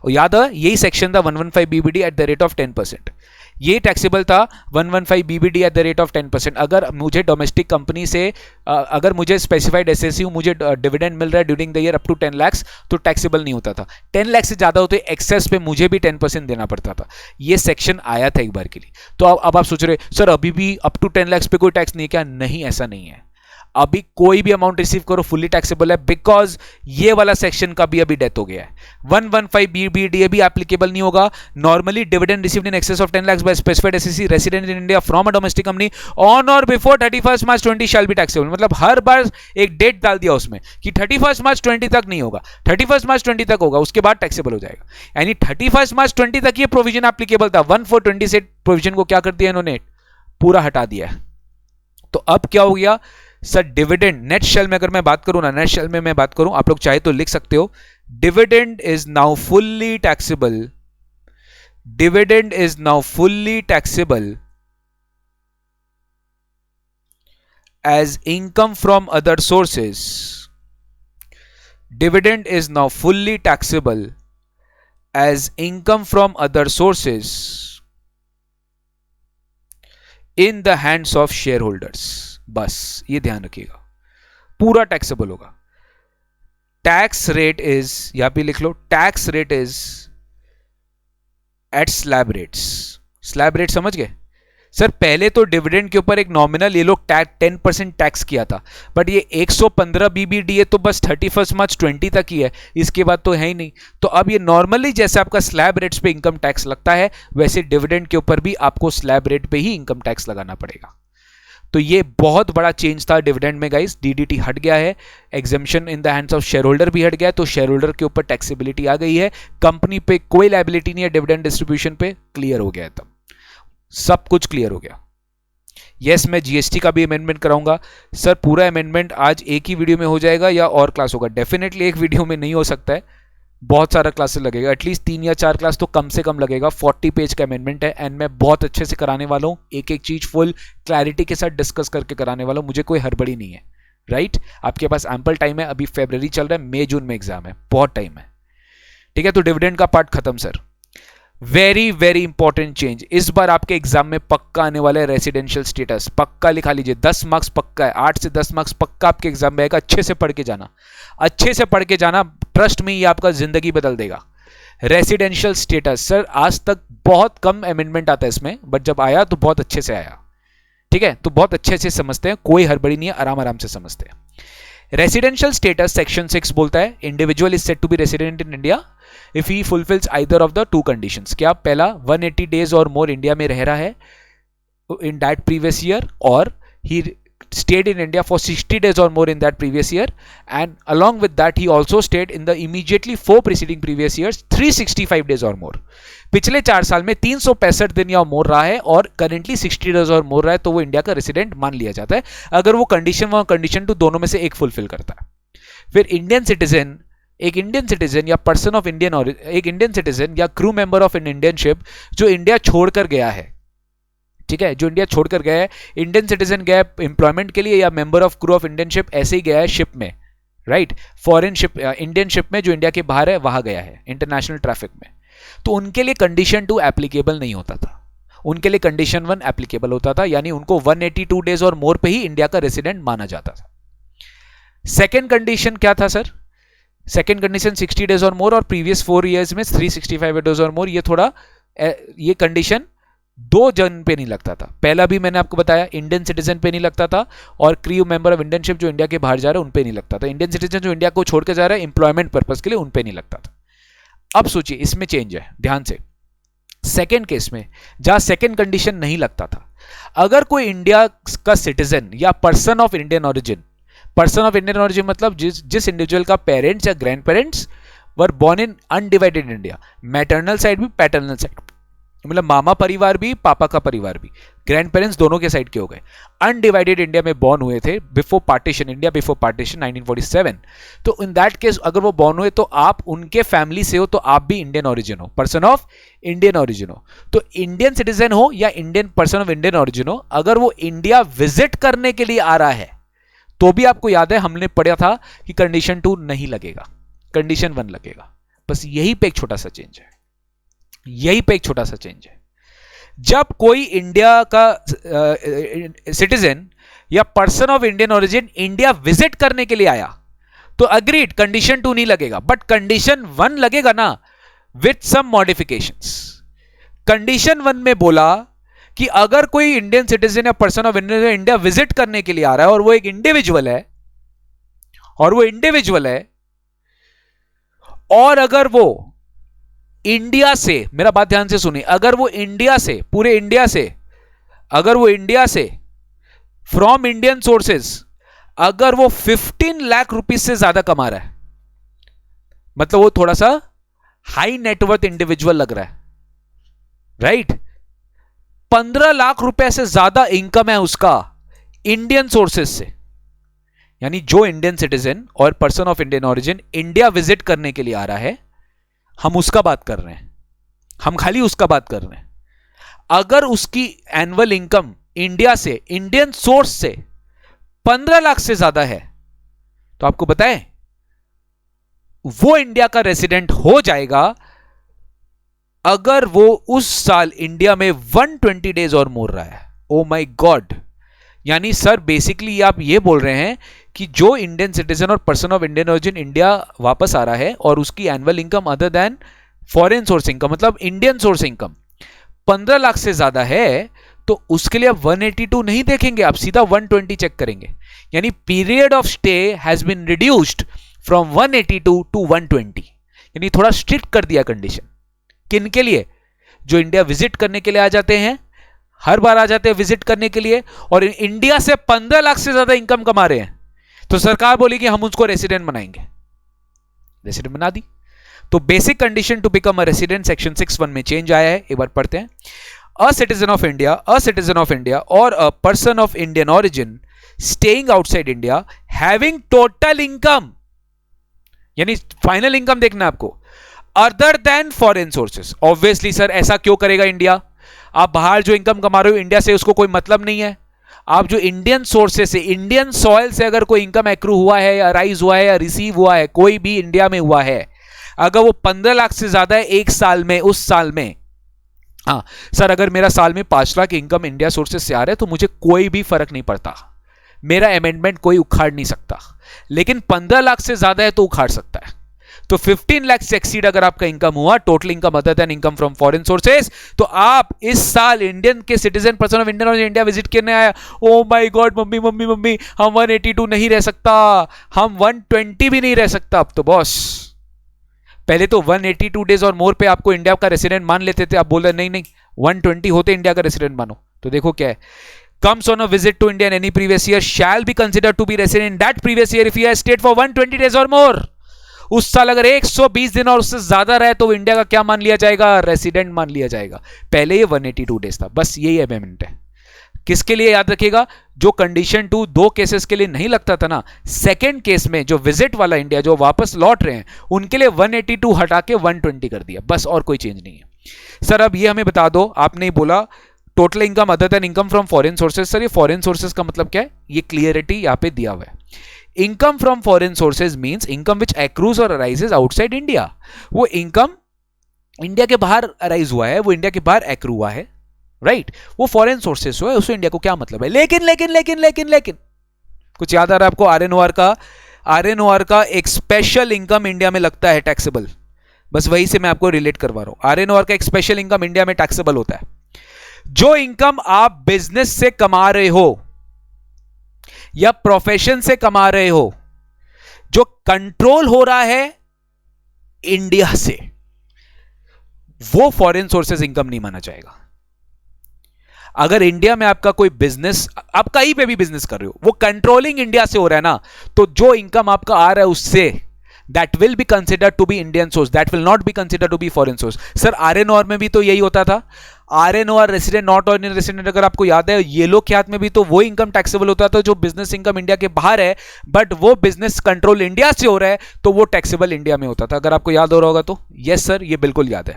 और याद है यही सेक्शन था 115BBD at the rate of 10%, ये टैक्सेबल था 115BBD at the rate of 10%। अगर मुझे डोमेस्टिक कंपनी से अगर मुझे स्पेसिफाइड एसएससी मुझे डिविडेंड मिल रहा है during the year up to 10 lakh तो टैक्सेबल नहीं होता था। 10 लाख से ज्यादा होते एक्सेस पे मुझे भी 10% देना पड़ता था। ये सेक्शन आया था एक बार के लिए। तो अब आप सोच रहे सर अभी भी अप टू 10 लाख पे कोई टैक्स नहीं है क्या? नहीं, ऐसा नहीं है। अभी कोई भी अमाउंट रिसीव करो फुल्ली टैक्सेबल है, बिकॉज ये वाला सेक्शन का भी अभी डेथ हो गया है। 115BBDA भी एप्लीकेबल नहीं होगा। Normally dividend received in excess of 10 lakh by specified SSC resident in India from a domestic company on or before 31 March 20 shall be taxable. मतलब हर बार एक डेट डाल दिया उसमें कि 31 मार्च 20 तक नहीं होगा, 31 मार्च 20 तक होगा, उसके बाद टैक्सेबल हो जाएगा। यानी 31 मार्च 20 तक ये प्रोविजन एप्लीकेबल था। 1420 से प्रोविजन को क्या कर दिया इन्होंने? पूरा हटा दिया। तो अब क्या हो गया सर? डिविडेंड नेट शेल में अगर मैं बात करूं ना, नेट शेल में मैं बात करूं, आप लोग चाहे तो लिख सकते हो, dividend is now fully taxable, dividend is now fully taxable as income from other sources. dividend is now fully taxable as income from other sources in the hands of shareholders. बस ये ध्यान रखिएगा, पूरा टैक्सेबल होगा. Tax rate is, यहां पे लिख लो, tax rate is at slab rates. Slab rate समझ गए सर? पहले तो डिविडेंड के ऊपर एक नॉमिनल ये लोग 10% टैक्स किया था, बट ये 115 BBDA तो बस 31 मार्च 20 तक ही है, इसके बाद तो है ही नहीं. तो अब ये नॉर्मली जैसे आपका स्लैब रेट्स पे इनकम टैक्स लगता है, वैसे डिविडेंड के ऊपर भी आपको स्लैब रेट पे ही इनकम टैक्स लगाना पड़ेगा. तो ये बहुत बड़ा चेंज था डिविडेंड में गाइस. डीडीटी हट गया है, exemption in the hands of share holder भी हट गया है, तो शेयर होल्डर के ऊपर टैक्सेबिलिटी आ गई है. कंपनी पे कोई लायबिलिटी नहीं है डिविडेंड डिस्ट्रीब्यूशन पे. क्लियर हो गया है, तब सब कुछ क्लियर हो गया. यस, मैं जीएसटी का भी अमेंडमेंट कराऊंगा. सर पूरा अमेंडमेंट आज एक ही वीडियो में हो जाएगा या और क्लास होगा? डेफिनेटली एक वीडियो में नहीं हो सकता है, बहुत सारा क्लासेस लगेगा, एटलीस्ट 3 या 4 क्लास तो कम से कम लगेगा. 40 पेज का अमेंडमेंट है एंड मैं बहुत अच्छे से कराने वाला हूं, एक एक चीज फुल क्लैरिटी के साथ डिस्कस करके कराने वाला हूं. मुझे कोई हड़बड़ी नहीं है, राइट? आपके पास एम्पल टाइम है. अभी फरवरी चल रहा है, मई जून में एग्जाम है, बहुत टाइम है. ठीक है, तो डिविडेंड का पार्ट खत्म sir. Very very important change इस बार आपके एग्जाम में पक्का आने वाला है. रेसिडेंशियल स्टेटस पक्का लिखा लीजिए, 10 मार्क्स पक्का है, 8 से 10 मार्क्स पक्का आपके एग्जाम में आएगा. अच्छे से पढ़ के जाना, अच्छे से पढ़ के जाना, ट्रस्ट में ये आपका जिंदगी बदल देगा. रेसिडेंशियल स्टेटस सर आज तक बहुत कम अमेंडमेंट आता है इसमें, बट जब आया तो बहुत अच्छे से आया. ठीक है, तो बहुत अच्छे से समझते हैं, कोई हड़बड़ी नहीं है, आराम आराम से समझते हैं. रेसिडेंशियल स्टेटस सेक्शन 6 बोलता है individual is said to be resident in India if he fulfils either of the 2 conditions. क्या? पहला 180 डेज और मोर इंडिया में रह रहा है इन दैट प्रीवियस ईयर, और ही stayed in India for 60 days or more in that previous year, and along with that he also stayed in the immediately 4 preceding previous years 365 days or more. पिछले 4 साल में 365 दिन या मोर रहा है और currently 60 days और मोर रहा है, तो वो इंडिया का रेसिडेंट मान लिया जाता है, अगर वो कंडीशन 1 और कंडीशन 2 दोनों में से एक फुलफिल करता है. फिर इंडियन सिटीजन, एक इंडियन सिटीजन या पर्सन ऑफ इंडियन, और एक इंडियन सिटीजन या crew member of an Indian ship जो इंडिया छोड़कर गया है. ठीक है, जो इंडिया छोड़कर गया है, इंडियन सिटीजन गया है एम्प्लॉयमेंट के लिए या member of crew of Indian ship ऐसे ही गया है शिप में, right? Foreign ship, Indian ship में जो इंडिया के बाहर है वहां गया है इंटरनेशनल ट्रैफिक में, तो उनके लिए कंडीशन 2 एप्लीकेबल नहीं होता था, उनके लिए कंडीशन 1 एप्लीकेबल होता था, यानी उनको 182 डेज और मोर पे ही इंडिया का रेसिडेंट माना जाता था. सेकेंड कंडीशन क्या था सर? सेकेंड कंडीशन 60 डेज और मोर, और प्रीवियस 4 ईयर्स में 365 डेज और मोर. ये थोड़ा, ये कंडीशन 2 जन पे नहीं लगता था. पहला भी मैंने आपको बताया, इंडियन सिटीजन पे नहीं लगता था, और crew member of Indian ship जो इंडिया के बाहर जा रहे हैं उन पे नहीं लगता था. इंडियन सिटीजन जो इंडिया को छोड़ के जा रहा है इंप्लॉयमेंट पर्पस के लिए, उन पे नहीं लगता था. अब सोचिए इसमें चेंज है, ध्यान से. सेकेंड केस में जहां सेकेंड कंडीशन नहीं लगता था, अगर कोई इंडिया का सिटीजन या person of Indian origin, person of Indian origin मतलब जिस इंडिविजुअल का पेरेंट्स या grand parents were born in undivided India, maternal side भी पैटर्नल साइड, मतलब मामा परिवार भी पापा का परिवार भी, ग्रैंड पेरेंट्स दोनों के साइड के हो गए, अनडिवाइडेड इंडिया में बॉर्न हुए थे before partition, India before partition 1947. तो इन दैट केस अगर वो बॉर्न हुए तो आप उनके फैमिली से हो, तो आप भी इंडियन ओरिजिन हो, पर्सन ऑफ इंडियन ओरिजिन हो. तो इंडियन सिटीजन हो या Indian person of Indian origin हो, अगर वो इंडिया विजिट करने के लिए आ रहा है तो भी आपको याद है हमने पढ़ा था कि कंडीशन 2 नहीं लगेगा, कंडीशन 1 लगेगा. बस यही पे एक छोटा सा चेंज है, यही पे एक छोटा सा चेंज है. जब कोई इंडिया का सिटीजन या person of Indian origin India visit करने के लिए आया तो अग्रीड कंडीशन 2 नहीं लगेगा, बट कंडीशन 1 लगेगा ना, विथ सम मॉडिफिकेशंस. कंडीशन 1 में बोला कि अगर कोई इंडियन सिटीजन या पर्सन ऑफ इंडिया विजिट करने के लिए आ रहा है और वो एक इंडिविजुअल है, और अगर वो इंडिया से, मेरा बात ध्यान से सुनिए, अगर वो इंडिया से, पूरे इंडिया से, अगर वो इंडिया से फ्रॉम इंडियन सोर्सेस, अगर वो 15 लाख रुपीज से ज्यादा कमा रहा है, मतलब वो थोड़ा सा हाई नेटवर्थ इंडिविजुअल लग रहा है, राइट? 15 लाख रुपए से ज्यादा इनकम है उसका इंडियन सोर्सेस से, यानी जो इंडियन सिटीजन और person of Indian origin India visit करने के लिए आ रहा है, हम उसका बात कर रहे हैं, हम खाली उसका बात कर रहे हैं. अगर उसकी एनुअल इनकम इंडिया से, इंडियन सोर्स से 15 लाख से ज्यादा है, तो आपको बताएं वो इंडिया का रेसिडेंट हो जाएगा अगर वो उस साल इंडिया में 120 डेज और मोर रहा है। ओ माय गॉड, यानी सर बेसिकली आप ये बोल रहे हैं कि जो इंडियन सिटीजन और person of Indian origin India वापस आ रहा है और उसकी annual income other than foreign source income, मतलब इंडियन सोर्स इनकम 15 लाख से ज्यादा है, तो उसके लिए आप 182 नहीं देखेंगे, आप सीधा 120 चेक करेंगे। यानी period of stay has been reduced from 182 to 120, यानी थोड़ा स्ट्रिक्ट कर दिया कंडीशन। किन के लिए? जो इंडिया विजिट करने के लिए आ जाते हैं, हर बार आ जाते हैं विजिट करने के लिए, और इंडिया से 15 लाख से ज्यादा इनकम कमा रहे हैं, तो सरकार बोली कि हम उसको रेसिडेंट बनाएंगे। रेसिडेंट बना दी। तो basic condition to become a resident section 6(1) में चेंज आया है, एक बार पढ़ते हैं। अ सिटीजन ऑफ इंडिया और a person of Indian origin staying outside India having total income, यानी फाइनल इनकम देखना आपको, other than foreign sources. Obviously sir ऐसा क्यों करेगा इंडिया? आप बाहर जो इनकम कमा रहे हो इंडिया से, उसको कोई मतलब नहीं है। आप जो इंडियन सोर्सेस से, इंडियन सॉइल से अगर कोई इनकम एक्रू हुआ है या राइज हुआ है या रिसीव हुआ है, कोई भी इंडिया में हुआ है, अगर वो 15 लाख से ज्यादा है एक साल में, उस साल में, हाँ सर अगर मेरा साल में 5 लाख इनकम इंडिया सोर्सेस से आ रहा है तो मुझे कोई भी फर्क नहीं पड़ता, मेरा अमेंडमेंट कोई उखाड़ नहीं सकता। लेकिन 15 लाख से ज्यादा है तो उखाड़ सकता है। तो 15 लाख से एक्सीड अगर आपका इनकम हुआ, total income other than income from foreign sources, तो आप इस साल इंडियन के सिटीजन, पर्सन ऑफ इंडियन और इंडिया विजिट करने आया, oh my God mummy mummy mummy, हम 182 नहीं रह सकता, हम 120 भी नहीं रह सकता अब तो बॉस। पहले तो 182 डेज और मोर पे आपको इंडिया का रेसिडेंट मान लेते थे, आप बोल रहे नहीं नहीं 120 होते इंडिया का रेसिडेंट मानो। तो देखो क्या है, comes on a visit to India in any previous year shall be considered to be resident in that previous year if he has stayed for 120 days or more। उस साल अगर 120 दिन और उससे ज्यादा रहे तो इंडिया का क्या मान लिया जाएगा? रेसिडेंट मान लिया जाएगा। पहले ये 182 डेज था, बस यही अमेंडमेंट है। किसके लिए याद रखिएगा? जो कंडीशन 2 दो केसेस के लिए नहीं लगता था ना, सेकेंड केस में जो विजिट वाला इंडिया जो वापस लौट रहे हैं उनके लिए 182 हटा के 120 कर दिया, बस और कोई चेंज नहीं है। सर अब ये हमें बता दो, आपने बोला total income other than income from foreign sources. Sir ये फॉरेन सोर्सेज का मतलब क्या है? ये क्लियरिटी यहां पे दिया हुआ है। Income from foreign sources means income which accrues और अराइजेज आउटसाइड इंडिया। वो इनकम इंडिया के बाहर अराइज हुआ है, वो इंडिया के बाहर एक्रू हुआ है, राइट? वो फॉरेन सोर्सेज हुआ है, उससे इंडिया को क्या मतलब है? लेकिन लेकिन लेकिन लेकिन लेकिन कुछ याद आ रहा है आपको? आरएनओआर का एक स्पेशल इनकम इंडिया में लगता है टैक्सेबल, बस वही से मैं आपको रिलेट करवा रहा हूं। आरएनओआर का एक स्पेशल इनकम इंडिया में टैक्सेबल होता है। जो इनकम आप बिजनेस से कमा रहे हो या प्रोफेशन से कमा रहे हो, जो कंट्रोल हो रहा है इंडिया से, वो फॉरेन सोर्सेज इनकम नहीं माना जाएगा। अगर इंडिया में आपका कोई बिजनेस, आप कहीं पे भी बिजनेस कर रहे हो, वो कंट्रोलिंग इंडिया से हो रहा है ना, तो जो इनकम आपका आ रहा है उससे, that will be considered to be Indian source, that will not be considered to be foreign source। Sir RNOR में भी तो यही होता था, RNOR resident not ordinary resident, अगर आपको याद है येलो ख्यात में भी तो वो इनकम टैक्सेबल होता था जो बिजनेस इनकम इंडिया के बाहर है, बट वो बिजनेस कंट्रोल इंडिया से हो रहा है तो वो टैक्सेबल इंडिया में होता था। अगर आपको याद हो रहा होगा तो यस सर, ये बिल्कुल याद है।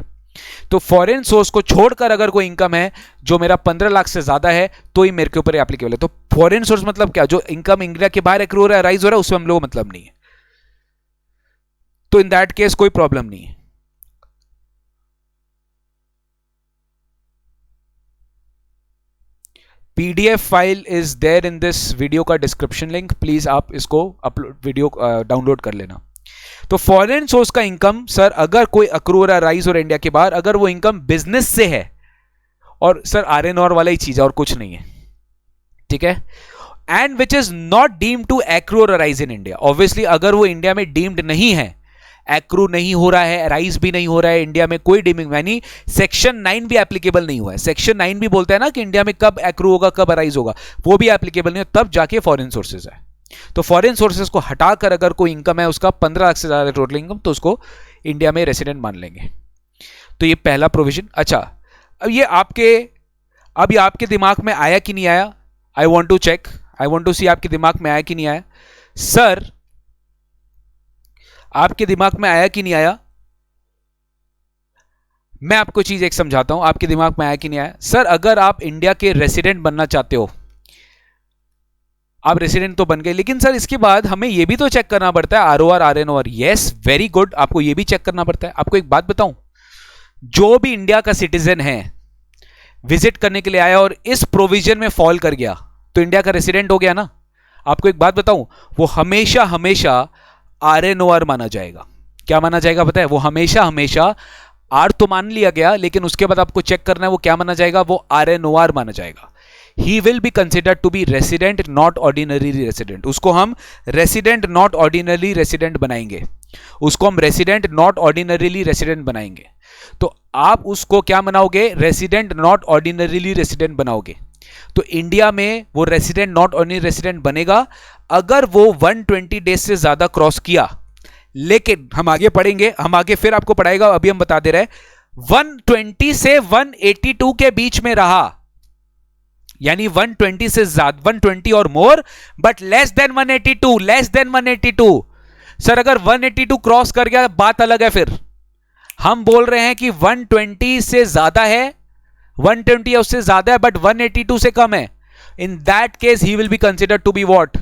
तो फॉरेन सोर्स को छोड़कर अगर कोई इनकम है जो मेरा 15 लाख से ज्यादा है तो ही मेरे के ऊपर एप्लीकेबल है। तो फॉरेन सोर्स मतलब क्या? जो इनकम इंडिया के बाहर एक्रू हो रहा है, राइज हो रहा है, उसमें हम लोगों को मतलब नहीं है। तो इन दैट केस कोई प्रॉब्लम नहीं है। PDF file is there in this video का डिस्क्रिप्शन लिंक, प्लीज आप इसको अपलोड वीडियो डाउनलोड कर लेना। तो फॉरेन सोर्स का इनकम सर अगर कोई अक्रू रहा राइज और इंडिया के बाहर, अगर वो इनकम बिजनेस से है, और सर आरएनओआर वाला ही चीज है और कुछ नहीं है, ठीक है, and which is not deemed to accrue और राइज इन इंडिया। ऑब्वियसली अगर वो इंडिया में डीम्ड नहीं है, एक्रू नहीं हो रहा है, राइज भी नहीं हो रहा है, इंडिया में कोई डीमिंग, यानी सेक्शन 9 भी एप्लीकेबल नहीं हुआ है। सेक्शन 9 भी बोलता है ना कि इंडिया में कब एक्रू होगा, कब राइज होगा, वो भी एप्लीकेबल नहीं है, तब जाके फॉरेन सोर्सेज है। तो फॉरेन सोर्सेज को हटाकर अगर कोई इनकम है उसका 15 लाख से ज्यादा टोटल इनकम, तो उसको इंडिया में रेसिडेंट मान लेंगे। तो ये पहला प्रोविजन। अच्छा, अब ये आपके दिमाग में आया कि नहीं आया? I want to check, I want to see आपके दिमाग में आया कि नहीं आया। सर आपके दिमाग में आया कि नहीं आया? मैं आपको चीज एक समझाता हूं, आपके दिमाग में आया कि नहीं आया। सर अगर आप इंडिया के रेसिडेंट बनना चाहते हो, आप रेसिडेंट तो बन गए, लेकिन सर इसके बाद हमें यह भी तो चेक करना पड़ता है आरओआर आरएनओआर। यस, वेरी गुड, आपको यह भी चेक करना पड़ता है। आपको एक बात बताऊं, जो भी इंडिया का सिटीजन है, विजिट करने के लिए आया और इस प्रोविजन में फॉल कर गया तो इंडिया का रेसिडेंट हो गया ना। आपको एक बात बताऊं, वो हमेशा हमेशा आरएनओआर माना जाएगा। क्या माना जाएगा पता है? वो हमेशा हमेशा, आर तो मान लिया गया, लेकिन उसके बाद आपको चेक करना है वो क्या माना जाएगा, वो आरएनओआर माना जाएगा। He will be considered to be resident not ordinary resident. उसको हम रेसिडेंट नॉट ऑर्डिनरी रेसिडेंट बनाएंगे, उसको हम रेसिडेंट नॉट ऑर्डिनरीली रेसिडेंट बनाएंगे। तो आप उसको क्या बनाओगे? रेसिडेंट नॉट ऑर्डिनरीली रेसिडेंट बनाओगे। तो इंडिया में वो रेसिडेंट नॉट ऑर्डिनरी रेसिडेंट बनेगा अगर वो 120 डेज से ज्यादा क्रॉस किया। लेकिन हम आगे पढ़ेंगे, हम आगे फिर आपको पढ़ाएगा, अभी हम बता दे रहे हैं 120 से 182 के बीच में रहा, यानी 120 से ज्यादा, 120 और more, but less than 182, less than 182। Sir अगर 182 क्रॉस कर गया बात अलग है। फिर हम बोल रहे हैं कि 120 से ज्यादा है, 120 या उससे ज्यादा है, बट 182 से कम है। In that case he will be considered to be what?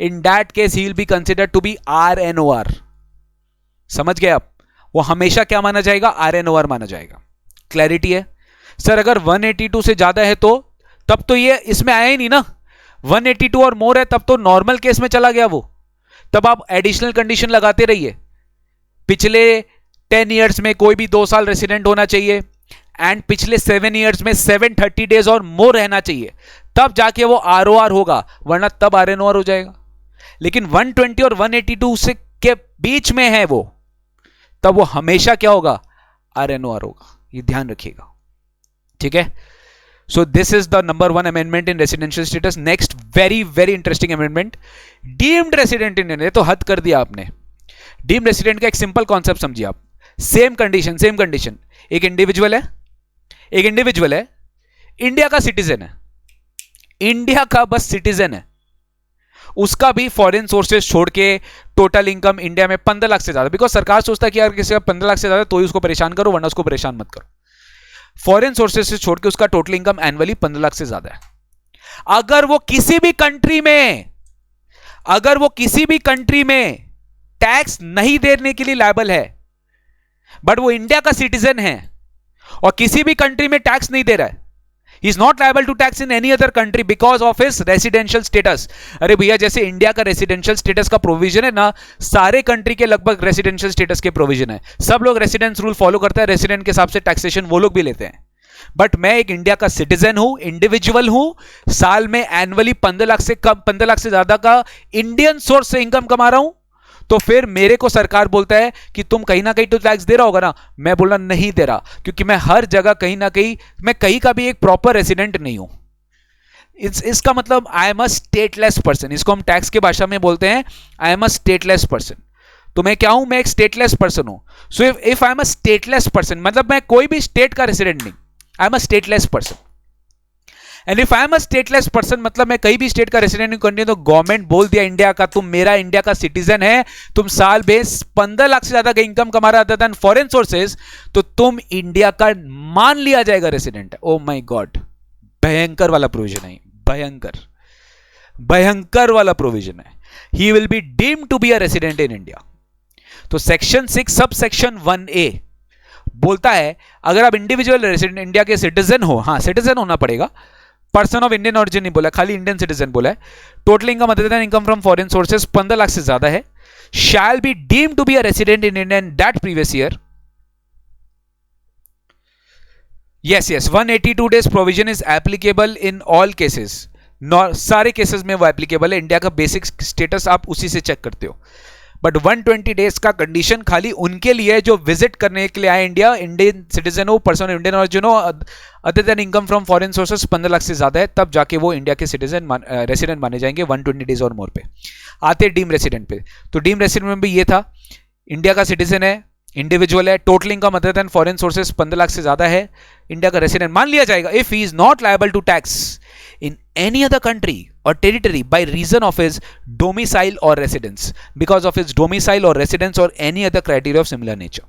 In that case he will be considered to be RNOR. समझ गए आप? वो हमेशा क्या माना जाएगा? आरएनओआर माना जाएगा। क्लैरिटी है? सर अगर 182 से ज्यादा है तो तब तो ये इसमें आया ही नहीं ना। 182 और मोर है तब तो नॉर्मल केस में चला गया वो। तब आप एडिशनल कंडीशन लगाते रहिए, पिछले 10 इयर्स में कोई भी 2 साल रेसिडेंट होना चाहिए, एंड पिछले 7 इयर्स में 730 डेज और मोर रहना चाहिए, तब जाके वो आरओआर होगा, वरना तब आरएनओआर हो जाएगा। लेकिन 120 और 182 से के बीच में है वो, तब वो हमेशा क्या होगा? आरएनओआर होगा। ये ध्यान रखिएगा, ठीक है। सो this is the number 1 amendment in residential status. Next very very interesting amendment, deemed resident in India. तो हद कर दिया आपने। डीम्ड रेसिडेंट का एक सिंपल कॉन्सेप्ट समझिए आप। Same condition, same condition. एक इंडिविजुअल है, एक इंडिविजुअल है, इंडिया का सिटीजन है, इंडिया का बस सिटीजन है, उसका भी फॉरेन सोर्सेज छोड़ के टोटल इनकम इंडिया में 15 लाख से ज्यादा, बिकॉज सरकार सोचता है कि यार किसी का 15 लाख से ज्यादा तो ही उसको परेशान करो, वरना उसको परेशान मत करो। फॉरेन सोर्सेज से छोड़ के उसका टोटल इनकम एनुअली 15 लाख से ज्यादा है। अगर वो किसी भी कंट्री में, अगर वो किसी भी कंट्री में टैक्स नहीं देने के लिए लायबल है, बट वो इंडिया का सिटीजन है और किसी भी कंट्री में टैक्स नहीं दे रहा है, he is not liable to tax in any other country because of his residential status। अरे भैया, जैसे इंडिया का रेसिडेंशियल स्टेटस का प्रोविजन है ना, सारे कंट्री के लगभग रेसिडेंशियल स्टेटस के प्रोविजन है। सब लोग रेसिडेंस रूल फॉलो करते हैं, रेसिडेंट के हिसाब से टैक्सेशन वो लोग भी लेते हैं। बट मैं एक इंडिया का सिटीजन हूं, इंडिविजुअल हूं, साल में एनुअली 15 लाख से कम, 15 लाख से ज्यादा का इंडियन सोर्स से इनकम कमा रहा हूं। तो फिर मेरे को सरकार बोलता है कि तुम कहीं ना कहीं तो टैक्स दे रहा होगा ना। मैं बोलना नहीं दे रहा, क्योंकि मैं हर जगह कहीं ना कहीं, मैं कहीं का भी एक प्रॉपर रेसिडेंट नहीं हूं। इसका मतलब I am a stateless person. इसको हम टैक्स के भाषा में बोलते हैं I am a stateless person. तो मैं क्या हूं? मैं एक स्टेटलेस पर्सन हूं। So if I am a stateless person, मतलब मैं कोई भी स्टेट का रेसिडेंट नहीं, I am a stateless person. And if I am a stateless person, मतलब मैं कहीं भी स्टेट का रेसिडेंट नहीं करनी, तो गवर्नमेंट बोल दिया इंडिया का, तुम मेरा इंडिया का सिटीजन है, तुम साल बेस 15 लाख से ज्यादा का इनकम कमा रहा था फॉरेन सोर्सेज, तो तुम इंडिया का मान लिया जाएगा रेसिडेंट। ओ माय गॉड, भयंकर वाला प्रोविजन है, भयंकर भयंकर वाला प्रोविजन है। He will be deemed to be a resident in India. तो सेक्शन 6 सब सेक्शन 1A बोलता है अगर आप इंडिविजुअल रेसिडेंट इंडिया के सिटीजन हो, हाँ सिटीजन होना पड़ेगा, पर्सन ऑफ इंडियन ऑरिजिन नहीं बोला, खाली इंडियन सिटीजन बोला है, total income other than income from foreign sources 15 lakh से ज्यादा है, shall be deemed to be a resident in India in that previous year. Yes yes, 182 days provision is applicable in all cases. सारे cases में वो applicable है। India का basic status आप उसी से चेक करते हो। बट 120 डेज का कंडीशन खाली उनके लिए जो विजिट करने के लिए आए इंडिया, इंडियन सिटीजन हो, पर्सन इंडियन ऑरिजिन हो, other than income from foreign sources 15 lakh से ज्यादा है, तब जाके वो इंडिया के सिटीजन रेसिडेंट माने जाएंगे 120 डेज और मोर पे। आते डीम रेसिडेंट पे, तो डीम रेसिडेंट में भी ये था, इंडिया का सिटीजन है, इंडिविजुअल है, total income other than foreign sources 15 lakh से ज्यादा है, इंडिया का रेसिडेंट मान लिया जाएगा if he is not liable to tax in any other country or territory by reason of his domicile or residence, because of his domicile or residence or any other criteria of similar nature।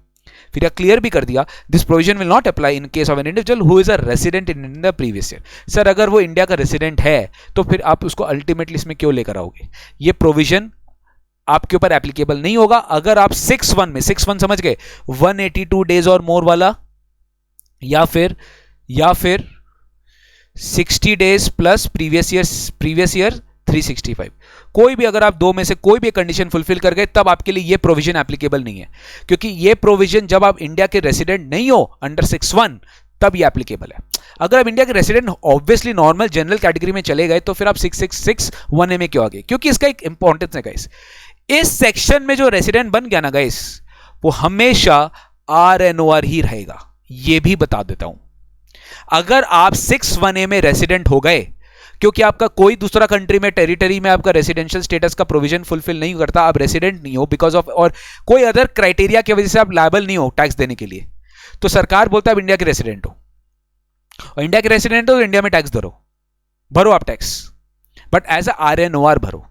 फिर यह clear भी कर दिया, this provision will not apply in case of an individual who is a resident in India previous year. Sir अगर वो India का resident है तो फिर आप उसको अल्टीमेटली इसमें क्यों लेकर आओगे? ये प्रोविजन आपके ऊपर एप्लीकेबल नहीं होगा अगर आप 6(1) में, 6(1) समझ गए, 182 डेज और मोर वाला, या फिर 60 डेज प्लस प्रीवियस ईयर 365, कोई भी अगर आप दो में से कोई भी कंडीशन फुलफिल कर गए तब आपके लिए ये प्रोविजन एप्लीकेबल नहीं है, क्योंकि ये प्रोविजन जब आप इंडिया के रेसिडेंट नहीं हो अंडर 6(1) तब ये एप्लीकेबल है। अगर आप इंडिया के resident obviously normal general category में चले गए तो फिर आप 666(1)A में क्यों आ गए? क्योंकि इसका एक इंपॉर्टेंस है गाइस, इस सेक्शन में जो रेसिडेंट बन गया ना गाइस, वो हमेशा RNOR ही रहेगा। ये भी बता देता हूं, अगर आप 6(1)A में रेसिडेंट हो गए क्योंकि आपका कोई दूसरा कंट्री में, टेरिटरी में आपका रेसिडेंशियल स्टेटस का प्रोविजन फुलफिल नहीं करता, आप रेसिडेंट नहीं हो बिकॉज ऑफ और कोई अदर क्राइटेरिया की वजह से आप लायबल नहीं हो टैक्स देने के लिए, तो सरकार बोलता है आप इंडिया के रेसिडेंट हो, और इंडिया के रेसिडेंट हो तो इंडिया में टैक्स भरो आप tax, but as a RNOR भरो,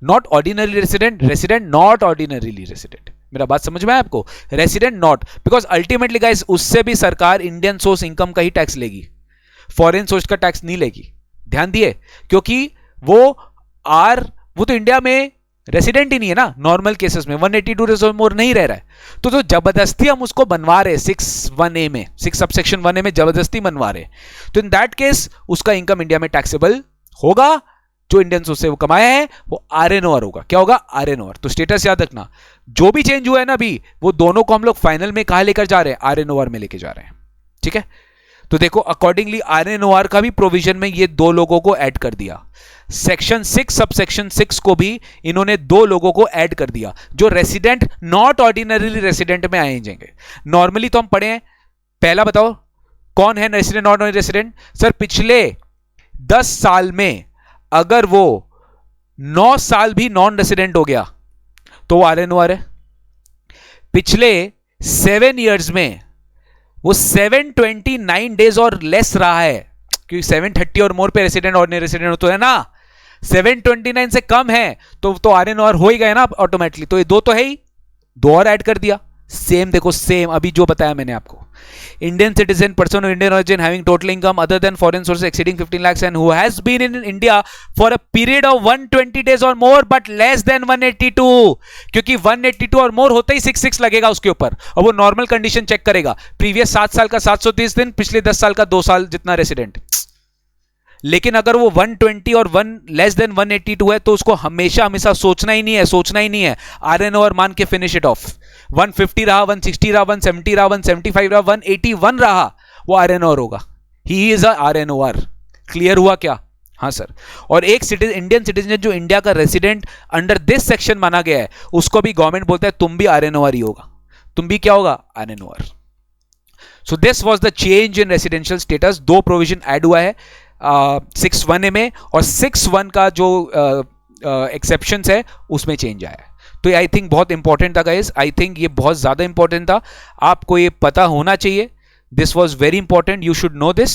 not ordinary resident, resident not ordinarily resident. मेरा बात समझ में आया आपको? Resident not, because ultimately guys उससे भी सरकार इंडियन सोर्स इनकम का ही टैक्स लेगी, फॉरेन सोर्स का टैक्स नहीं लेगी। ध्यान दिए, क्योंकि वो तो इंडिया में रेसिडेंट ही नहीं है ना नॉर्मल केसेस में, 182 डेज और मोर नहीं रह रहा है, तो जबरदस्ती हम उसको बनवा रहे 6(1)A में, 6 सबसेक्शन 1A में जबरदस्ती बनवा रहे, तो इन दैट केस उसका इनकम इंडिया में टैक्सेबल होगा, जो इंडियन सोर्स से वो कमाया है वो RNOR होगा। क्या होगा? RNOR। तो स्टेटस याद रखना, जो भी चेंज हुआ है ना अभी, वो दोनों को हम लोग फाइनल में कहां लेकर जा रहे हैं? RNOR में लेके जा रहे हैं। ठीक है, तो देखो अकॉर्डिंगली RNOR का भी प्रोविजन में ये दो लोगों को ऐड कर दिया, सेक्शन 6 सबसेक्शन 6 को भी इन्होंने दो लोगों को ऐड कर दिया जो रेसिडेंट नॉट ऑर्डिनरीली रेसिडेंट में आए जाएंगे। नॉर्मली तो हम पढ़े हैं, पहला बताओ कौन है रेसिडेंट नॉट रेसिडेंट? सर पिछले 10 साल में अगर वो 9 साल भी नॉन रेसिडेंट हो गया तो वो RNOR है, पिछले 7 इयर्स में वो 729 डेज और लेस रहा है, क्योंकि 730 और मोर पे रेसिडेंट और नहीं रेसिडेंट तो है ना, 729 से कम है तो RNOR हो ही गया ना ऑटोमेटिकली, तो ये दो तो है ही, दो और ऐड कर दिया। सेम देखो, सेम अभी जो बताया मैंने आपको, Indian citizen, person of Indian origin having total income other than foreign sources exceeding 15 lakhs and who has been in India for a period of 120 days or more but less than 182, क्योंकि 182 और मोर होता ही 66 लगेगा उसके ऊपर, और वो normal condition check करेगा, previous 7 साल का 730 दिन, पिछले 10 साल का 2 साल जितना रेसिडेंट। लेकिन अगर वो 120 और 1 लेस देन 182 है तो उसको हमेशा हमेशा सोचना ही नहीं है, RNOR मान के फिनिश इट ऑफ। 150 रहा, 160 रहा, 170 रहा, 175 रहा, 181 रहा, वो RNOR होगा, he is a RNOR। Clear हुआ क्या? हाँ सर। और एक इंडियन सिटीजन जो इंडिया का रेसिडेंट अंडर दिस सेक्शन माना गया है, उसको भी गवर्नमेंट बोलता है तुम भी RNOR ही होगा, तुम भी क्या होगा? RNOR। So this was the change in residential status. दो प्रोविजन ऐड हुआ है 6(1)A में, और 6(1) का जो एक्सेप्शन है उसमें चेंज आया है। तो आई थिंक बहुत इंपॉर्टेंट था गाइस, आई थिंक ये बहुत ज्यादा इंपॉर्टेंट था, आपको ये पता होना चाहिए, this was very important, you should know this.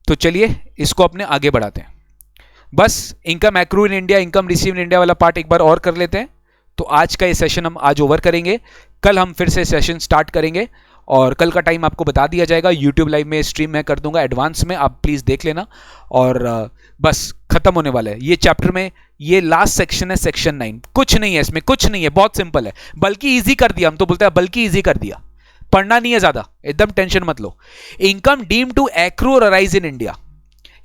तो चलिए इसको अपने आगे बढ़ाते हैं। बस income accrue in India, income receive in India वाला पार्ट एक बार और कर लेते हैं। तो आज का ये सेशन हम आज ओवर करेंगे, कल हम फिर से सेशन स्टार्ट करेंगे, और कल का टाइम आपको बता दिया जाएगा, यूट्यूब लाइव में स्ट्रीम मैं कर दूंगा एडवांस में, आप प्लीज़ देख लेना। और बस खत्म होने वाला है ये चैप्टर में, ये लास्ट सेक्शन है सेक्शन 9, कुछ नहीं है इसमें, कुछ नहीं है, बहुत सिंपल है, बल्कि इजी कर दिया, हम तो बोलते हैं बल्कि इजी कर दिया, पढ़ना नहीं है ज़्यादा, एकदम टेंशन मत लो। इनकम डीम टू एक्रू और अराइज इन इंडिया,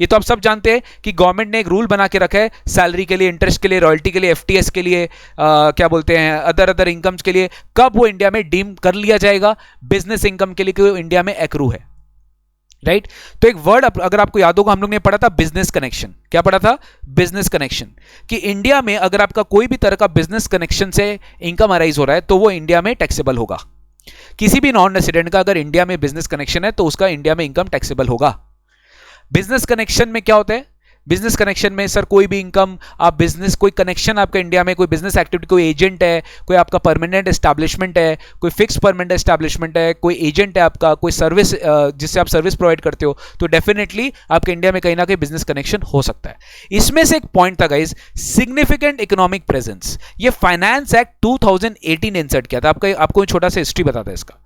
ये तो आप सब जानते हैं कि गवर्नमेंट ने एक रूल बना के रखा है सैलरी के लिए, इंटरेस्ट के लिए, रॉयल्टी के लिए, FTS के लिए, क्या बोलते हैं अदर इनकम्स के लिए, कब वो इंडिया में डीम कर लिया जाएगा बिजनेस इनकम के लिए कि वो इंडिया में एक्रू है, राइट। तो एक वर्ड अगर आपको याद होगा, हम लोग ने पढ़ा था बिजनेस कनेक्शन। क्या पढ़ा था? बिजनेस कनेक्शन, कि इंडिया में अगर आपका कोई भी तरह का बिजनेस कनेक्शन से इनकम अराइज हो रहा है तो वो इंडिया में टैक्सेबल होगा। किसी भी नॉन रेसिडेंट का अगर इंडिया में बिजनेस कनेक्शन है तो उसका इंडिया में इनकम टैक्सेबल होगा। बिजनेस कनेक्शन में क्या होता है? बिजनेस कनेक्शन में सर कोई भी इनकम, आप बिजनेस कोई कनेक्शन आपका इंडिया में, कोई बिजनेस एक्टिविटी, कोई एजेंट है, कोई आपका परमानेंट एस्टैब्लिशमेंट है, कोई फिक्स परमानेंट एस्टैब्लिशमेंट है, कोई एजेंट है आपका, कोई सर्विस जिससे आप सर्विस प्रोवाइड करते हो, तो डेफिनेटली आपके इंडिया में कहीं ना कहीं बिजनेस कनेक्शन हो सकता है। इसमें से एक पॉइंट था गाइज, सिग्निफिकेंट इकोनॉमिक प्रेजेंस। ये फाइनेंस एक्ट 2018 इंसर्ट किया था। आपको छोटा सा हिस्ट्री बताता है इसका।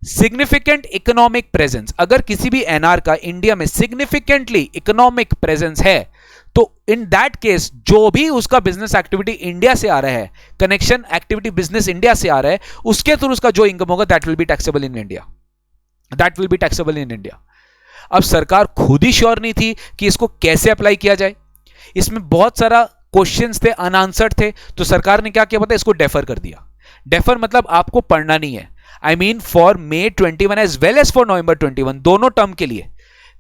सिग्निफिकेंट इकोनॉमिक प्रेजेंस, अगर किसी भी एनआर का इंडिया में सिग्निफिकेंटली इकोनॉमिक प्रेजेंस है, तो इन दैट केस जो भी उसका बिजनेस एक्टिविटी इंडिया से आ रहा है, कनेक्शन एक्टिविटी बिजनेस इंडिया से आ रहा है, उसके थ्रू उसका जो इनकम होगा that will be taxable in India, that will be taxable in India. अब सरकार खुद ही श्योर नहीं थी कि इसको कैसे अप्लाई किया जाए, इसमें बहुत सारा क्वेश्चंस थे, अनआंसर्ड थे, तो सरकार ने क्या किया पता है, इसको डेफर कर दिया। डेफर मतलब आपको पढ़ना नहीं है, I mean for May 21 as well as for November 21, दोनों टर्म के लिए।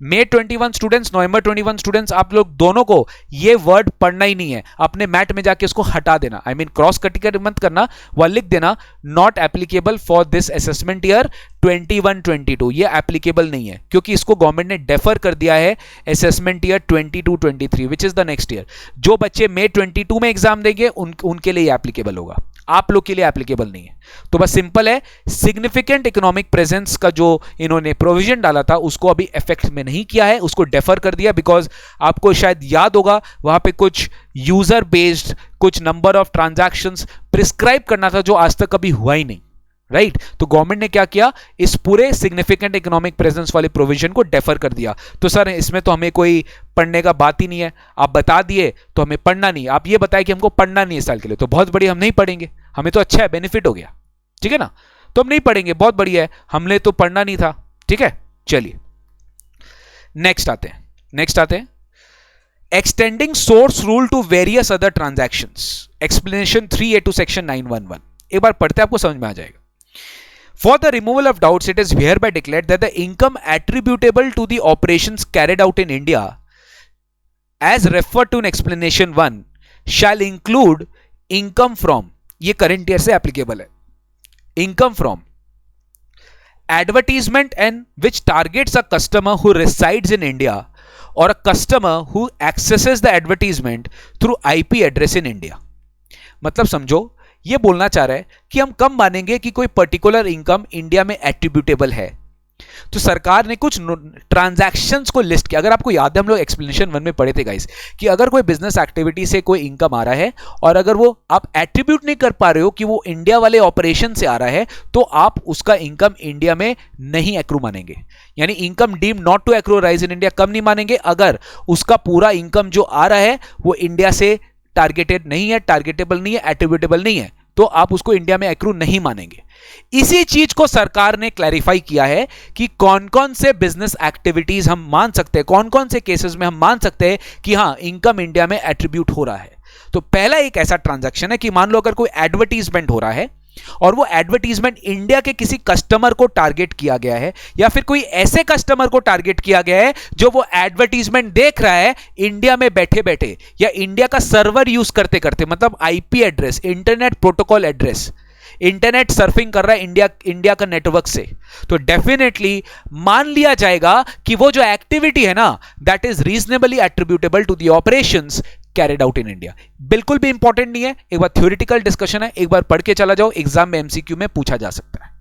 May 21 स्टूडेंट्स, November 21 स्टूडेंट्स, आप लोग दोनों को ये वर्ड पढ़ना ही नहीं है, अपने मैट में जाके इसको हटा देना, आई मीन क्रॉस कटिंग मत करना, वह लिख देना not applicable for this assessment year 21-22, ये एप्लीकेबल नहीं है, क्योंकि इसको गवर्नमेंट ने डेफर कर दिया है assessment year 22-23 which is the next year. जो बच्चे May 22 में एग्जाम देंगे उनके लिए एप्लीकेबल होगा, आप लोग के लिए एप्लीकेबल नहीं है। तो बस सिंपल है, सिग्निफिकेंट इकोनॉमिक प्रेजेंस का जो इन्होंने प्रोविजन डाला था उसको अभी इफेक्ट में नहीं किया है, उसको डेफर कर दिया, बिकॉज आपको शायद याद होगा वहां पे कुछ यूजर बेस्ड, कुछ नंबर ऑफ ट्रांजैक्शंस प्रिस्क्राइब करना था जो आज तक कभी हुआ ही नहीं, राइट। तो गवर्नमेंट ने क्या किया, इस पूरे सिग्निफिकेंट इकोनॉमिक प्रेजेंस वाले प्रोविजन को डेफर कर दिया। तो सर इसमें तो हमें कोई पढ़ने का बात ही नहीं है, आप बता दिए तो हमें पढ़ना नहीं, आप ये बताए कि हमको पढ़ना नहीं है साल के लिए, तो बहुत बढ़िया, हम नहीं पढ़ेंगे, हमें तो अच्छा है, बेनिफिट हो गया, ठीक है ना, तो हम नहीं पढ़ेंगे, बहुत बढ़िया है, हमने तो पढ़ना नहीं था, ठीक है। चलिए नेक्स्ट आते हैं extending source rule to various other transactions, explanation 3A to section 911। एक बार पढ़ते आपको समझ में आ जाएगा। For the removal of doubts, it is hereby declared that the income attributable to the operations carried out in India, as referred to in explanation 1, shall include income from, ये current year से applicable है, income from advertisement and which targets a customer who resides in India or a customer who accesses the advertisement through IP address in India। मतलब समझो, ये बोलना चाह रहा है कि हम कब मानेंगे कि कोई पर्टिकुलर इनकम इंडिया में एट्रीब्यूटेबल है। तो सरकार ने कुछ ट्रांजैक्शंस को लिस्ट किया। अगर आपको याद है, हम लोग एक्सप्लेनेशन 1 में पढ़े थे गाइस, कि अगर कोई बिजनेस एक्टिविटी से कोई इनकम आ रहा है और अगर वो आप एट्रीब्यूट नहीं कर पा रहे हो कि वो इंडिया वाले ऑपरेशन से आ रहा है, तो आप उसका इनकम इंडिया में नहीं एक्रू मानेंगे। यानी income deem not to accrue rise in India कब नहीं मानेंगे, अगर उसका पूरा इनकम जो आ रहा है वो इंडिया से टारगेटेड नहीं है, टारगेटेबल नहीं है, एट्रीब्यूटेबल नहीं है, तो आप उसको इंडिया में एक्रू नहीं मानेंगे। इसी चीज को सरकार ने क्लैरिफाई किया है कि कौन कौन से बिजनेस एक्टिविटीज हम मान सकते हैं, कौन कौन से केसेस में हम मान सकते हैं कि हां इनकम इंडिया में एट्रीब्यूट हो रहा है। तो पहला एक ऐसा ट्रांजैक्शन है कि मान लो अगर कोई एडवर्टीजमेंट हो रहा है और वो एडवर्टीजमेंट इंडिया के किसी कस्टमर को टारगेट किया गया है, या फिर कोई ऐसे कस्टमर को टारगेट किया गया है जो वो एडवर्टीजमेंट देख रहा है इंडिया में बैठे बैठे या इंडिया का सर्वर यूज करते करते, मतलब IP address, internet protocol address, internet surfing कर रहा है इंडिया का नेटवर्क से, तो डेफिनेटली मान लिया जाएगा कि वो जो एक्टिविटी है ना that is reasonably attributable to the operations carried out in India. बिल्कुल भी इंपॉर्टेंट नहीं है, एक बार थ्योरेटिकल डिस्कशन है, एक बार पढ़ के चला जाओ, एग्जाम में एमसीक्यू में पूछा जा सकता है।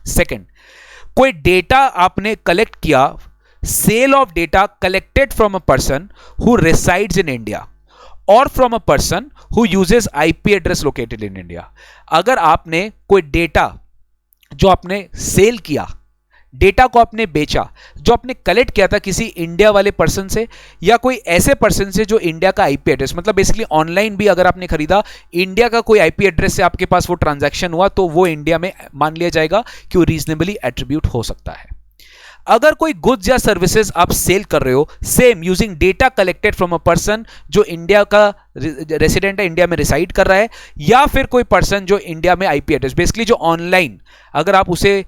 सेकंड, कोई डेटा आपने कलेक्ट किया, sale of data collected from a person who resides in India or from a person who uses IP address located in India. अगर आपने कोई डेटा जो आपने सेल किया, डेटा को आपने बेचा, जो आपने कलेक्ट किया था किसी इंडिया वाले पर्सन से या कोई ऐसे पर्सन से जो इंडिया का आईपी एड्रेस, मतलब बेसिकली ऑनलाइन भी अगर आपने खरीदा, इंडिया का कोई आईपी एड्रेस से आपके पास वो ट्रांजैक्शन हुआ, तो वो इंडिया में मान लिया जाएगा कि वो रीजनेबली एट्रीब्यूट हो सकता है। अगर कोई गुड्स या सर्विसेज आप सेल कर रहे हो same using data collected from a person जो इंडिया का रेसिडेंट है, इंडिया में रिसाइड कर रहा है, या फिर कोई पर्सन जो इंडिया में आईपी एड्रेस, बेसिकली जो ऑनलाइन, अगर आप उसे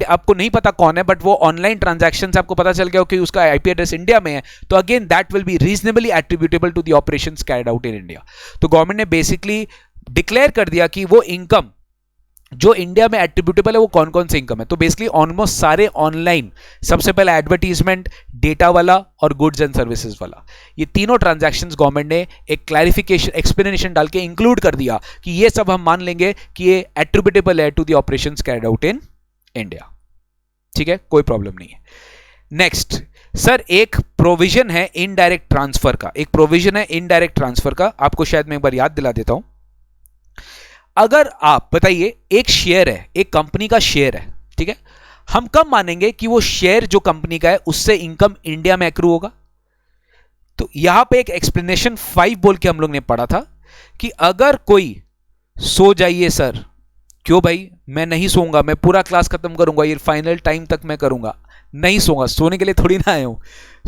आपको नहीं पता कौन है बट वो ऑनलाइन ट्रांजैक्शन से आपको पता चल गया कि उसका आईपी एड्रेस इंडिया में है, तो again that will be reasonably attributable to the operations carried out in India. तो गवर्नमेंट ने बेसिकली डिक्लेयर कर दिया कि वो इनकम जो इंडिया में एट्रीब्यूटेबल है वो कौन कौन से इनकम है, तो बेसिकली ऑलमोस्ट सारे ऑनलाइन, सबसे पहले एडवर्टीजमेंट, डेटा वाला और गुड्स एंड सर्विसेज वाला, ये तीनों ट्रांजैक्शंस गवर्नमेंट ने एक क्लैरिफिकेशन एक्सप्लेनेशन डाल के इंक्लूड कर दिया कि ये सब हम मान लेंगे कि ये एट्रीब्यूटेबल है to the operations carried out in India. ठीक है, कोई प्रॉब्लम नहीं है। नेक्स्ट सर, एक प्रोविजन है इनडायरेक्ट ट्रांसफर का, एक प्रोविजन है इनडायरेक्ट ट्रांसफर का, आपको शायद मैं एक बार याद दिला देता हूं। अगर आप बताइए, एक शेयर है, एक कंपनी का शेयर है, ठीक है, हम कब मानेंगे कि वो शेयर जो कंपनी का है उससे इनकम इंडिया में एक्रू होगा? तो यहां पे एक एक्सप्लेनेशन 5 बोल के हम लोग ने पढ़ा था कि अगर कोई सो जाइए सर, क्यों भाई, मैं नहीं सोऊंगा, मैं पूरा क्लास खत्म करूंगा, ये फाइनल टाइम तक मैं करूंगा, नहीं सोऊंगा, सोने के लिए थोड़ी ना आया हूं,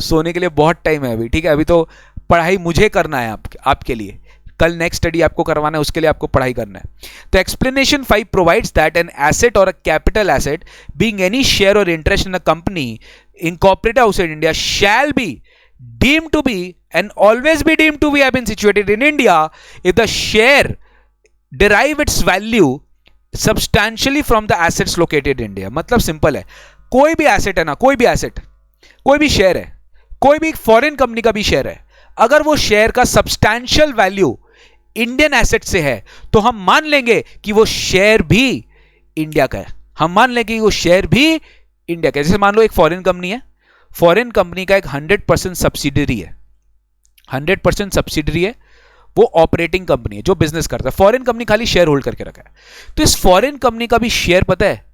सोने के लिए बहुत टाइम है अभी, ठीक है, अभी तो पढ़ाई मुझे करना है आपके लिए, कल नेक्स्ट स्टडी आपको करवाना है, उसके लिए आपको पढ़ाई करना है। तो explanation 5 provides that an asset or a capital asset being any share or interest in a company incorporated outside India shall be deemed to be and always be deemed to be have been situated in India if the share derive its value substantially from the assets located in India। मतलब simple है, कोई भी asset है ना, कोई भी asset, कोई भी शेयर है, कोई भी फॉरेन कंपनी का भी शेयर है, अगर वो शेयर का सब्सटैंशियल वैल्यू इंडियन एसेट से है तो हम मान लेंगे कि वो शेयर भी इंडिया का है, हम मान लेंगे कि वो शेयर भी इंडिया का है। जैसे मान लो एक फॉरेन कंपनी है, फॉरेन कंपनी का एक 100% सब्सिडरी है, 100% सब्सिडरी है, वो ऑपरेटिंग कंपनी है जो बिजनेस करता है, फॉरेन कंपनी खाली शेयर होल्ड करके रखा है, तो इस फॉरेन कंपनी का भी शेयर पता है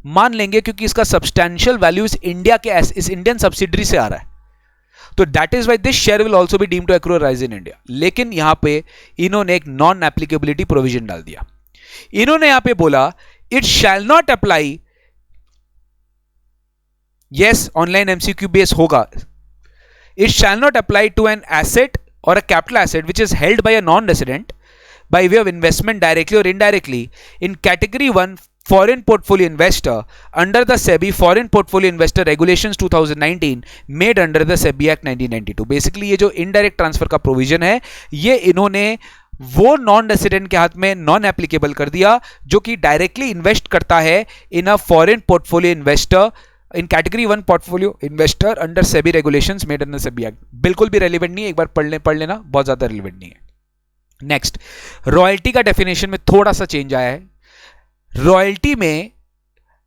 मान लेंगे क्योंकि इसका सब्सटैंशियल वैल्यू इस इंडिया के इस इंडियन सब्सिडरी से आ रहा है, तो that is why this share will also be deemed to accrue rise in India. लेकिन यहां पे इन्होंने एक नॉन एप्लीकेबिलिटी प्रोविजन डाल दिया, इन्होंने यहां पे बोला it shall not apply, yes online MCQ base होगा, it shall not apply to an asset or a capital asset which is held by a non-resident by way of investment directly or indirectly in category 1 foreign portfolio investor under the SEBI foreign portfolio investor regulations 2019 made under the SEBI Act 1992। Basically ये जो indirect transfer का provision है ये इन्होंने वो non resident के हाथ में नॉन एप्लीकेबल कर दिया जो कि डायरेक्टली इन्वेस्ट करता है in a foreign portfolio investor in category 1 portfolio investor under SEBI regulations made under SEBI act. बिल्कुल भी रेलिवेंट नहीं है, एक बार पढ़ लेना, बहुत ज्यादा रेलिवेंट नहीं है। नेक्स्ट, रॉयल्टी का डेफिनेशन में थोड़ा सा चेंज आया है। रॉयल्टी में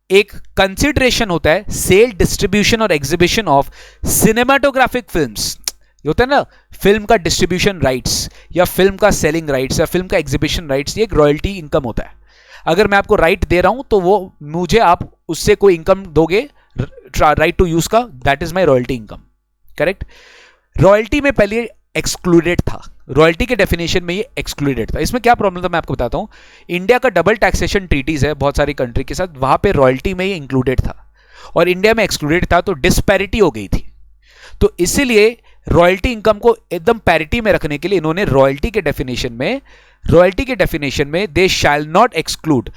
एक कंसिडरेशन होता है सेल, डिस्ट्रीब्यूशन और एग्जीबिशन ऑफ सिनेमाटोग्राफिक फिल्म्स, होता है ना फिल्म का डिस्ट्रीब्यूशन राइट्स या फिल्म का सेलिंग राइट्स या फिल्म का एग्जीबिशन राइट्स, ये एक रॉयल्टी इनकम होता है। अगर मैं आपको राइट दे रहा हूं तो वो मुझे आप उससे कोई इनकम दोगे राइट टू यूज का, that is my royalty income, correct. Royalty में पहले एक्सक्लूडेड था, रॉयल्टी के डेफिनेशन में ये एक्सक्लूडेड था। इसमें क्या प्रॉब्लम था मैं आपको बताता हूं। इंडिया का डबल टैक्सेशन ट्रीटीज है बहुत सारी कंट्री के साथ, वहां पे रॉयल्टी में ये इंक्लूडेड था और इंडिया में एक्सक्लूडेड था, तो डिस्पैरिटी हो गई थी। तो इसीलिए रॉयल्टी इनकम को एकदम पैरिटी में रखने के लिए इन्होंने रॉयल्टी के डेफिनेशन में दे शैल नॉट एक्सक्लूड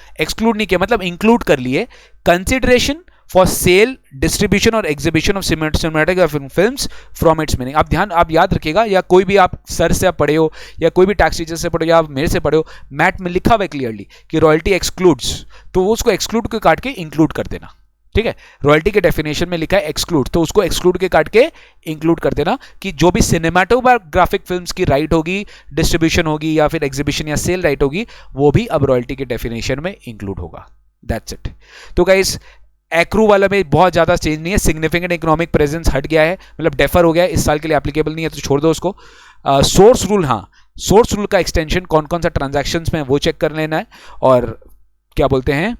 नहीं किया, मतलब इंक्लूड कर लिए कंसिडरेशन फॉर सेल, डिस्ट्रीब्यूशन और exhibition of cinematographic films from its meaning. आप याद रखिएगा, या कोई भी आप सर से आप पढ़े हो या कोई भी टैक्स टीचर से पढ़े हो या आप मेरे से पढ़े हो, मैट में लिखा हुआ है क्लियरली कि रॉयल्टी एक्सक्लूड्स, तो उसको एक्सक्लूड को काट के इंक्लूड कर देना, ठीक है। रॉयल्टी के डेफिनेशन में लिखा है एक्सक्लूड, तो उसको एक्सक्लूड के काट के इंक्लूड कर देना कि जो भी सिनेमाटोग्राफिक फिल्म्स की राइट होगी, डिस्ट्रीब्यूशन होगी या फिर एग्जीबिशन या सेल राइट होगी, वो भी अब रॉयल्टी के डेफिनेशन में इंक्लूड होगा। That's it. तो गाइस एक्रू वाला में बहुत ज्यादा चेंज नहीं है, सिग्निफिकेंट इकोनॉमिक प्रेजेंस हट गया है, मतलब डेफर हो गया है, इस साल के लिए एप्लीकेबल नहीं है तो छोड़ दो उसको। सोर्स रूल, हाँ सोर्स रूल का एक्सटेंशन कौन कौन सा ट्रांजैक्शंस में वो चेक कर लेना है, और क्या बोलते हैं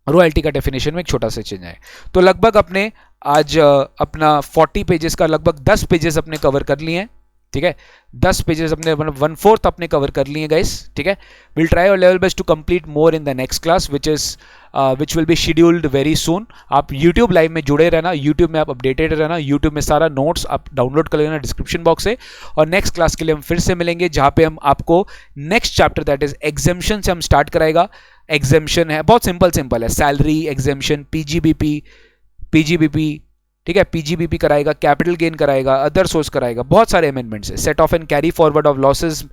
रॉयल्टी का डेफिनेशन में एक छोटा सा चेंज है। तो लगभग अपने आज अपना 40 पेजेस का लगभग 10 पेजेस अपने कवर कर लिए हैं, ठीक है। 10 पेजेस अपने 1/4 अपने कवर कर लिए गाइस, ठीक है। Will try our level best to complete more in the next class which will be scheduled very soon. आप यूट्यूब लाइव में जुड़े रहना, यूट्यूब में आप अपडेटेड रहना, यूट्यूब में सारा नोट्स आप डाउनलोड कर लेना डिस्क्रिप्शन बॉक्स से। और नेक्स्ट क्लास के लिए हम फिर से मिलेंगे जहां पे हम आपको next chapter that is exemption से हम स्टार्ट कराएगा। एग्जेम्पशन है बहुत सिंपल है, सैलरी एग्जेम्पशन, पीजीबीपी, ठीक है, पीजीबीपी कराएगा, कैपिटल गेन कराएगा, अदर सोर्स कराएगा, बहुत सारे अमेंडमेंट्स है। Set of and carry forward of losses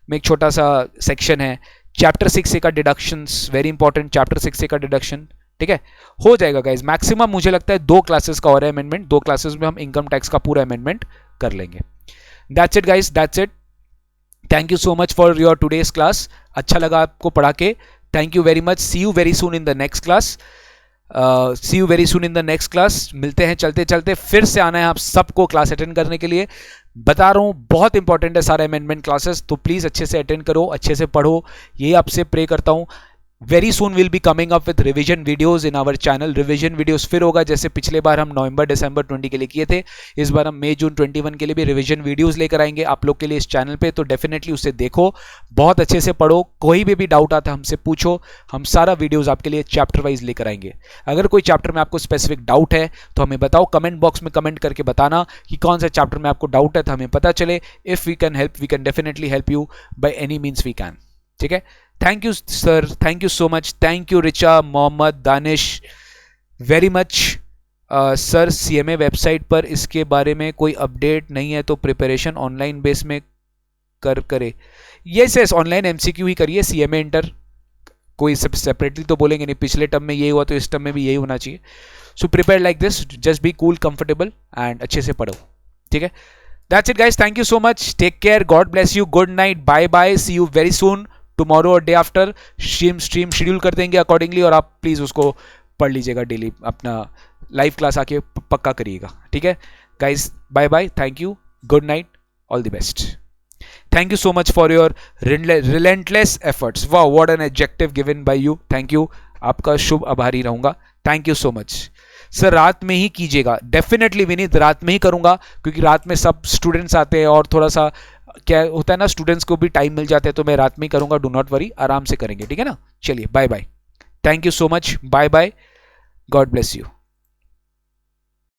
में एक छोटा सा सेक्शन है, चैप्टर 6 का डिडक्शंस, वेरी इंपॉर्टेंट, चैप्टर 6 का डिडक्शन, ठीक है, हो जाएगा गाइज। मैक्सिमम मुझे लगता है 2 क्लासेस का और अमेंडमेंट, 2 क्लासेस में हम इनकम टैक्स का पूरा अमेंडमेंट कर लेंगे। That's it guys, that's it. Thank you so much for your today's class. अच्छा लगा आपको पढ़ा के, thank you very much. See you very soon in the next class, see you very soon in the next class. मिलते हैं चलते चलते, फिर से आना है आप सबको क्लास अटेंड करने के लिए। बता रहा हूँ बहुत इंपॉर्टेंट है सारे अमेंडमेंट क्लासेस, तो प्लीज़ अच्छे से अटेंड करो, अच्छे से पढ़ो, ये आपसे प्रे करता हूँ। Very soon will be coming up with revision videos in our channel. Revision videos फिर होगा, जैसे पिछले बार हम नवंबर दिसंबर 20 के लिए किए थे, इस बार हम मई जून 21 के लिए भी रिवीजन वीडियोस लेकर आएंगे आप लोग के लिए इस चैनल पे। तो डेफिनेटली उसे देखो, बहुत अच्छे से पढ़ो, कोई भी डाउट आता है हमसे पूछो, हम सारा वीडियोस आपके लिए चैप्टर वाइज लेकर आएंगे। अगर कोई चैप्टर में आपको स्पेसिफिक डाउट है तो हमें बताओ, कमेंट बॉक्स में कमेंट करके बताना कि कौन सा चैप्टर में आपको डाउट है, तो हमें पता चले। If we can help, we can definitely help you by any means we can, ठीक है। Thank you sir, thank you so much, thank you Richa, Mohammad, Danish, very much. Sir CMA website पर इसके बारे में कोई अपडेट नहीं है, तो प्रिपरेशन ऑनलाइन बेस में करे। यस यस, ऑनलाइन एमसीक्यू ही करिए, सीएमए इंटर कोई सब सेपरेटली तो बोलेंगे नहीं, पिछले टर्म में यही हुआ तो इस टर्म में भी यही होना चाहिए। So prepare like this, just be cool, comfortable and अच्छे से पढ़ो, ठीक है। That's it guys, thank you so much, take care, God bless you, good night, bye bye, see you very soon. Tomorrow और डे आफ्टर स्ट्रीम शेड्यूल कर देंगे accordingly, और आप प्लीज उसको पढ़ लीजिएगा डेली, अपना लाइव क्लास आके पक्का करिएगा, ठीक है guys. Bye bye, thank you, good night, all the best. Thank you so much for your relentless efforts. वाह, what an adjective given by you, thank you, आपका शुभ आभारी रहूंगा, thank you so much. Sir रात में ही कीजिएगा, definitely Vineet, रात में ही करूंगा, क्योंकि रात में सब स्टूडेंट्स आते हैं और थोड़ा सा क्या होता है ना, स्टूडेंट्स को भी टाइम मिल जाता है, तो मैं रात में ही करूंगा, डू नॉट वरी, आराम से करेंगे, ठीक है ना। चलिए bye bye, thank you so much, bye bye, God bless you.